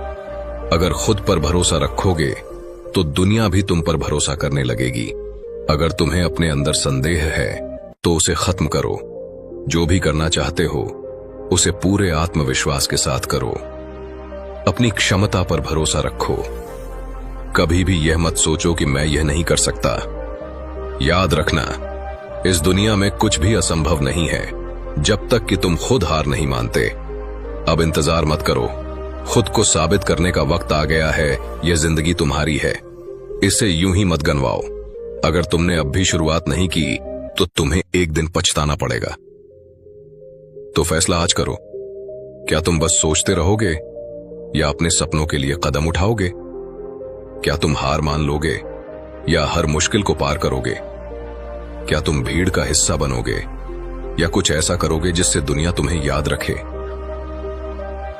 अगर खुद पर भरोसा रखोगे तो दुनिया भी तुम पर भरोसा करने लगेगी। अगर तुम्हें अपने अंदर संदेह है तो उसे खत्म करो। जो भी करना चाहते हो उसे पूरे आत्मविश्वास के साथ करो। अपनी क्षमता पर भरोसा रखो। कभी भी यह मत सोचो कि मैं यह नहीं कर सकता। याद रखना, इस दुनिया में कुछ भी असंभव नहीं है जब तक कि तुम खुद हार नहीं मानते। अब इंतजार मत करो। खुद को साबित करने का वक्त आ गया है। यह जिंदगी तुम्हारी है, इसे यूं ही मत गंवाओ। अगर तुमने अब भी शुरुआत नहीं की तो तुम्हें एक दिन पछताना पड़ेगा। तो फैसला आज करो। क्या तुम बस सोचते रहोगे या अपने सपनों के लिए कदम उठाओगे? क्या तुम हार मान लोगे या हर मुश्किल को पार करोगे? क्या तुम भीड़ का हिस्सा बनोगे या कुछ ऐसा करोगे जिससे दुनिया तुम्हें याद रखे?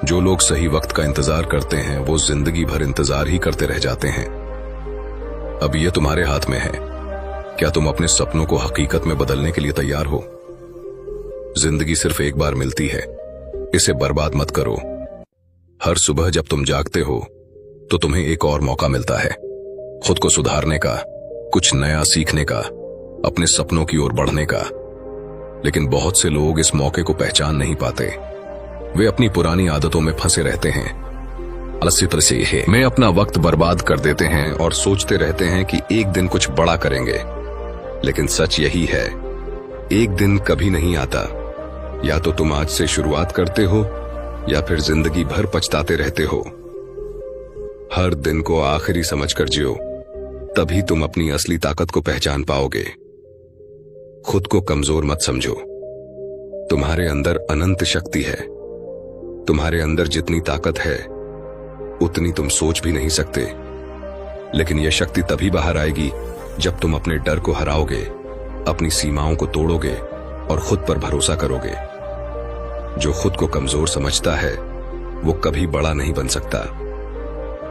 जो लोग सही वक्त का इंतजार करते हैं वो जिंदगी भर इंतजार ही करते रह जाते हैं। अब यह तुम्हारे हाथ में है। क्या तुम अपने सपनों को हकीकत में बदलने के लिए तैयार हो? जिंदगी सिर्फ एक बार मिलती है, इसे बर्बाद मत करो। हर सुबह जब तुम जागते हो तो तुम्हें एक और मौका मिलता है, खुद को सुधारने का, कुछ नया सीखने का, अपने सपनों की ओर बढ़ने का। लेकिन बहुत से लोग इस मौके को पहचान नहीं पाते। वे अपनी पुरानी आदतों में फंसे रहते हैं, आलस्य से है में अपना वक्त बर्बाद कर देते हैं और सोचते रहते हैं कि एक दिन कुछ बड़ा करेंगे। लेकिन सच यही है, एक दिन कभी नहीं आता। या तो तुम आज से शुरुआत करते हो या फिर जिंदगी भर पछताते रहते हो। हर दिन को आखिरी समझकर जियो, तभी तुम अपनी असली ताकत को पहचान पाओगे। खुद को कमजोर मत समझो। तुम्हारे अंदर अनंत शक्ति है। तुम्हारे अंदर जितनी ताकत है उतनी तुम सोच भी नहीं सकते। लेकिन यह शक्ति तभी बाहर आएगी जब तुम अपने डर को हराओगे, अपनी सीमाओं को तोड़ोगे और खुद पर भरोसा करोगे। जो खुद को कमजोर समझता है वो कभी बड़ा नहीं बन सकता।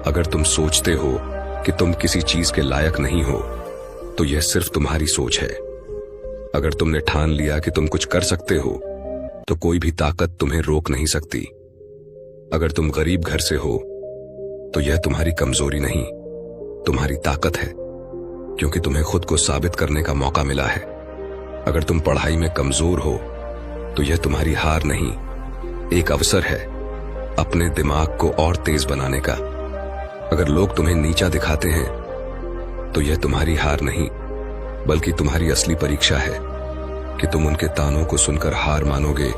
अगर तुम सोचते हो कि तुम किसी चीज के लायक नहीं हो तो यह सिर्फ तुम्हारी सोच है। अगर तुमने ठान लिया कि तुम कुछ कर सकते हो तो कोई भी ताकत तुम्हें रोक नहीं सकती। अगर तुम गरीब घर से हो तो यह तुम्हारी कमजोरी नहीं, तुम्हारी ताकत है, क्योंकि तुम्हें खुद को साबित करने का मौका मिला है। अगर तुम पढ़ाई में कमजोर हो तो यह तुम्हारी हार नहीं, एक अवसर है अपने दिमाग को और तेज बनाने का। अगर लोग तुम्हें नीचा दिखाते हैं तो यह तुम्हारी हार नहीं, बल्कि तुम्हारी असली परीक्षा है कि तुम उनके तानों को सुनकर हार मानोगे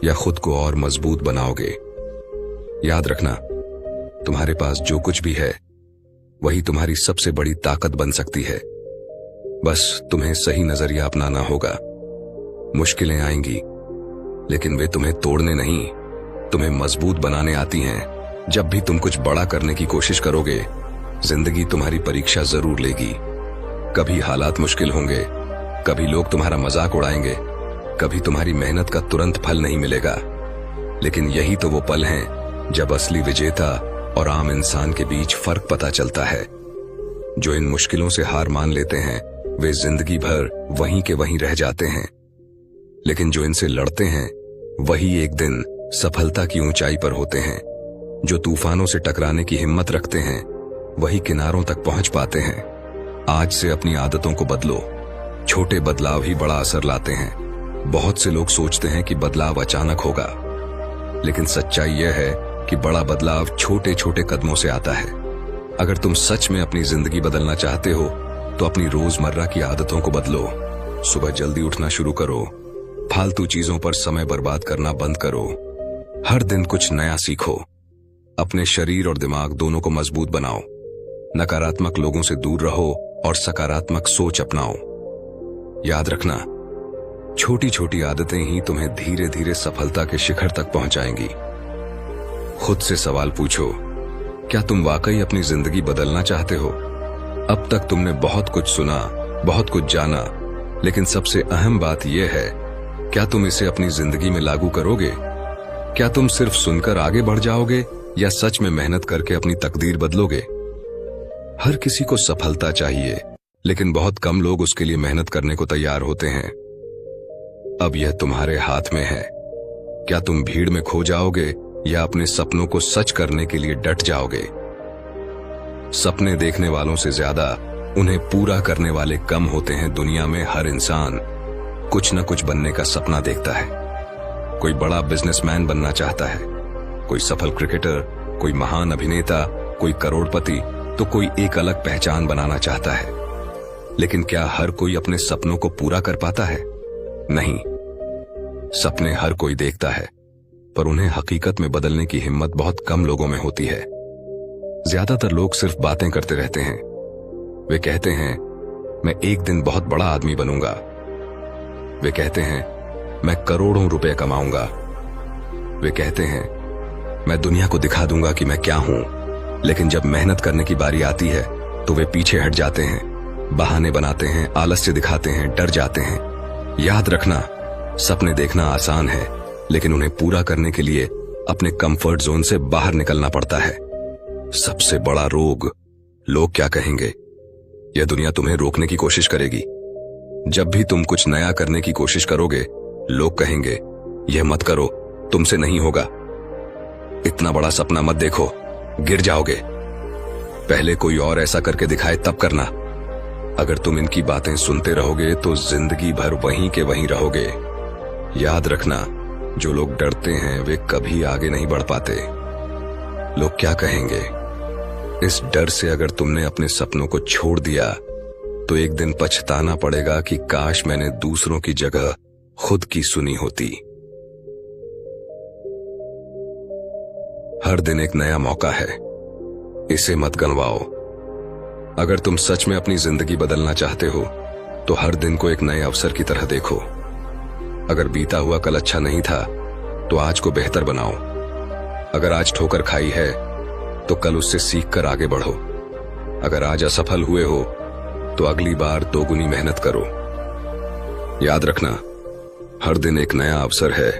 या खुद को और मजबूत बनाओगे। याद रखना, तुम्हारे पास जो कुछ भी है वही तुम्हारी सबसे बड़ी ताकत बन सकती है। बस तुम्हें सही नजरिया अपनाना होगा। मुश्किलें आएंगी लेकिन वे तुम्हें तोड़ने नहीं, तुम्हें मजबूत बनाने आती हैं। जब भी तुम कुछ बड़ा करने की कोशिश करोगे, जिंदगी तुम्हारी परीक्षा जरूर लेगी। कभी हालात मुश्किल होंगे, कभी लोग तुम्हारा मजाक उड़ाएंगे, कभी तुम्हारी मेहनत का तुरंत फल नहीं मिलेगा। लेकिन यही तो वो पल हैं जब असली विजेता और आम इंसान के बीच फर्क पता चलता है। जो इन मुश्किलों से हार मान लेते हैं वे जिंदगी भर वहीं के वहीं रह जाते हैं। लेकिन जो इनसे लड़ते हैं वही एक दिन सफलता की ऊंचाई पर होते हैं। जो तूफानों से टकराने की हिम्मत रखते हैं वही किनारों तक पहुंच पाते हैं। आज से अपनी आदतों को बदलो। छोटे बदलाव ही बड़ा असर लाते हैं। बहुत से लोग सोचते हैं कि बदलाव अचानक होगा, लेकिन सच्चाई यह है कि बड़ा बदलाव छोटे छोटे कदमों से आता है। अगर तुम सच में अपनी जिंदगी बदलना चाहते हो तो अपनी रोजमर्रा की आदतों को बदलो। सुबह जल्दी उठना शुरू करो। फालतू चीजों पर समय बर्बाद करना बंद करो। हर दिन कुछ नया सीखो। अपने शरीर और दिमाग दोनों को मजबूत बनाओ। नकारात्मक लोगों से दूर रहो और सकारात्मक सोच अपनाओ। याद रखना, छोटी छोटी आदतें ही तुम्हें धीरे धीरे सफलता के शिखर तक पहुंचाएंगी। खुद से सवाल पूछो, क्या तुम वाकई अपनी जिंदगी बदलना चाहते हो? अब तक तुमने बहुत कुछ सुना, बहुत कुछ जाना, लेकिन सबसे अहम बात यह है, क्या तुम इसे अपनी जिंदगी में लागू करोगे? क्या तुम सिर्फ सुनकर आगे बढ़ जाओगे या सच में मेहनत करके अपनी तकदीर बदलोगे? हर किसी को सफलता चाहिए, लेकिन बहुत कम लोग उसके लिए मेहनत करने को तैयार होते हैं। अब यह तुम्हारे हाथ में है क्या तुम भीड़ में खो जाओगे या अपने सपनों को सच करने के लिए डट जाओगे? सपने देखने वालों से ज्यादा उन्हें पूरा करने वाले कम होते हैं। दुनिया में हर इंसान कुछ न कुछ बनने का सपना देखता है। कोई बड़ा बिजनेसमैन बनना चाहता है, कोई सफल क्रिकेटर, कोई महान अभिनेता, कोई करोड़पति, तो कोई एक अलग पहचान बनाना चाहता है। लेकिन क्या हर कोई अपने सपनों को पूरा कर पाता है? नहीं। सपने हर कोई देखता है, पर उन्हें हकीकत में बदलने की हिम्मत बहुत कम लोगों में होती है। ज्यादातर लोग सिर्फ बातें करते रहते हैं। वे कहते हैं, मैं एक दिन बहुत बड़ा आदमी बनूंगा। वे कहते हैं, मैं करोड़ों रुपए कमाऊंगा। वे कहते हैं, मैं दुनिया को दिखा दूंगा कि मैं क्या हूं। लेकिन जब मेहनत करने की बारी आती है तो वे पीछे हट जाते हैं, बहाने बनाते हैं, आलस्य दिखाते हैं, डर जाते हैं। याद रखना, सपने देखना आसान है, लेकिन उन्हें पूरा करने के लिए अपने कंफर्ट जोन से बाहर निकलना पड़ता है। सबसे बड़ा रोग, लोग क्या कहेंगे। यह दुनिया तुम्हें रोकने की कोशिश करेगी। जब भी तुम कुछ नया करने की कोशिश करोगे, लोग कहेंगे, यह मत करो, तुमसे नहीं होगा। इतना बड़ा सपना मत देखो, गिर जाओगे। पहले कोई और ऐसा करके दिखाए तब करना। अगर तुम इनकी बातें सुनते रहोगे तो जिंदगी भर वहीं के वहीं रहोगे। याद रखना, जो लोग डरते हैं वे कभी आगे नहीं बढ़ पाते। लोग क्या कहेंगे, इस डर से अगर तुमने अपने सपनों को छोड़ दिया तो एक दिन पछताना पड़ेगा कि काश मैंने दूसरों की जगह खुद की सुनी होती। हर दिन एक नया मौका है, इसे मत गंवाओ। अगर तुम सच में अपनी जिंदगी बदलना चाहते हो तो हर दिन को एक नए अवसर की तरह देखो। अगर बीता हुआ कल अच्छा नहीं था तो आज को बेहतर बनाओ। अगर आज ठोकर खाई है तो कल उससे सीखकर आगे बढ़ो। अगर आज असफल हुए हो तो अगली बार दोगुनी मेहनत करो। याद रखना, हर दिन एक नया अवसर है,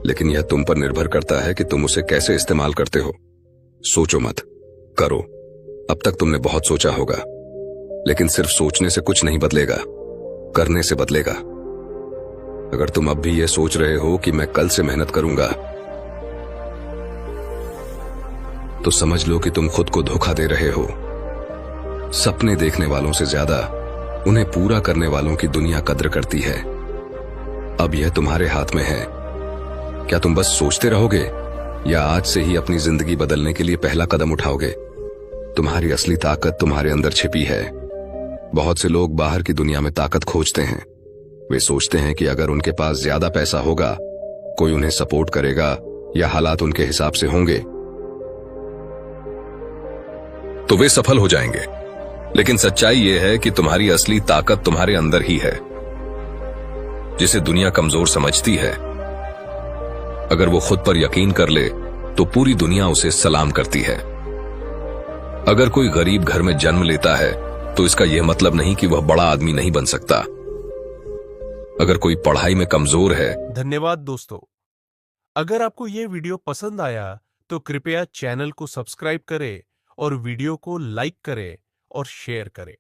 लेकिन यह तुम पर निर्भर करता है कि तुम उसे कैसे इस्तेमाल करते हो। सोचो मत, करो। अब तक तुमने बहुत सोचा होगा, लेकिन सिर्फ सोचने से कुछ नहीं बदलेगा, करने से बदलेगा। अगर तुम अब भी यह सोच रहे हो कि मैं कल से मेहनत करूंगा, तो समझ लो कि तुम खुद को धोखा दे रहे हो। सपने देखने वालों से ज्यादा उन्हें पूरा करने वालों की दुनिया कद्र करती है। अब यह तुम्हारे हाथ में है। क्या तुम बस सोचते रहोगे या आज से ही अपनी जिंदगी बदलने के लिए पहला कदम उठाओगे? तुम्हारी असली ताकत तुम्हारे अंदर छिपी है। बहुत से लोग बाहर की दुनिया में ताकत खोजते हैं। वे सोचते हैं कि अगर उनके पास ज्यादा पैसा होगा, कोई उन्हें सपोर्ट करेगा या हालात उनके हिसाब से होंगे तो वे सफल हो जाएंगे। लेकिन सच्चाई यह है कि तुम्हारी असली ताकत तुम्हारे अंदर ही है, जिसे दुनिया कमजोर समझती है। अगर वो खुद पर यकीन कर ले तो पूरी दुनिया उसे सलाम करती है। अगर कोई गरीब घर में जन्म लेता है तो इसका यह मतलब नहीं कि वह बड़ा आदमी नहीं बन सकता। अगर कोई पढ़ाई में कमजोर है। धन्यवाद दोस्तों। अगर आपको यह वीडियो पसंद आया तो कृपया चैनल को सब्सक्राइब करें और वीडियो को लाइक करें और शेयर करें।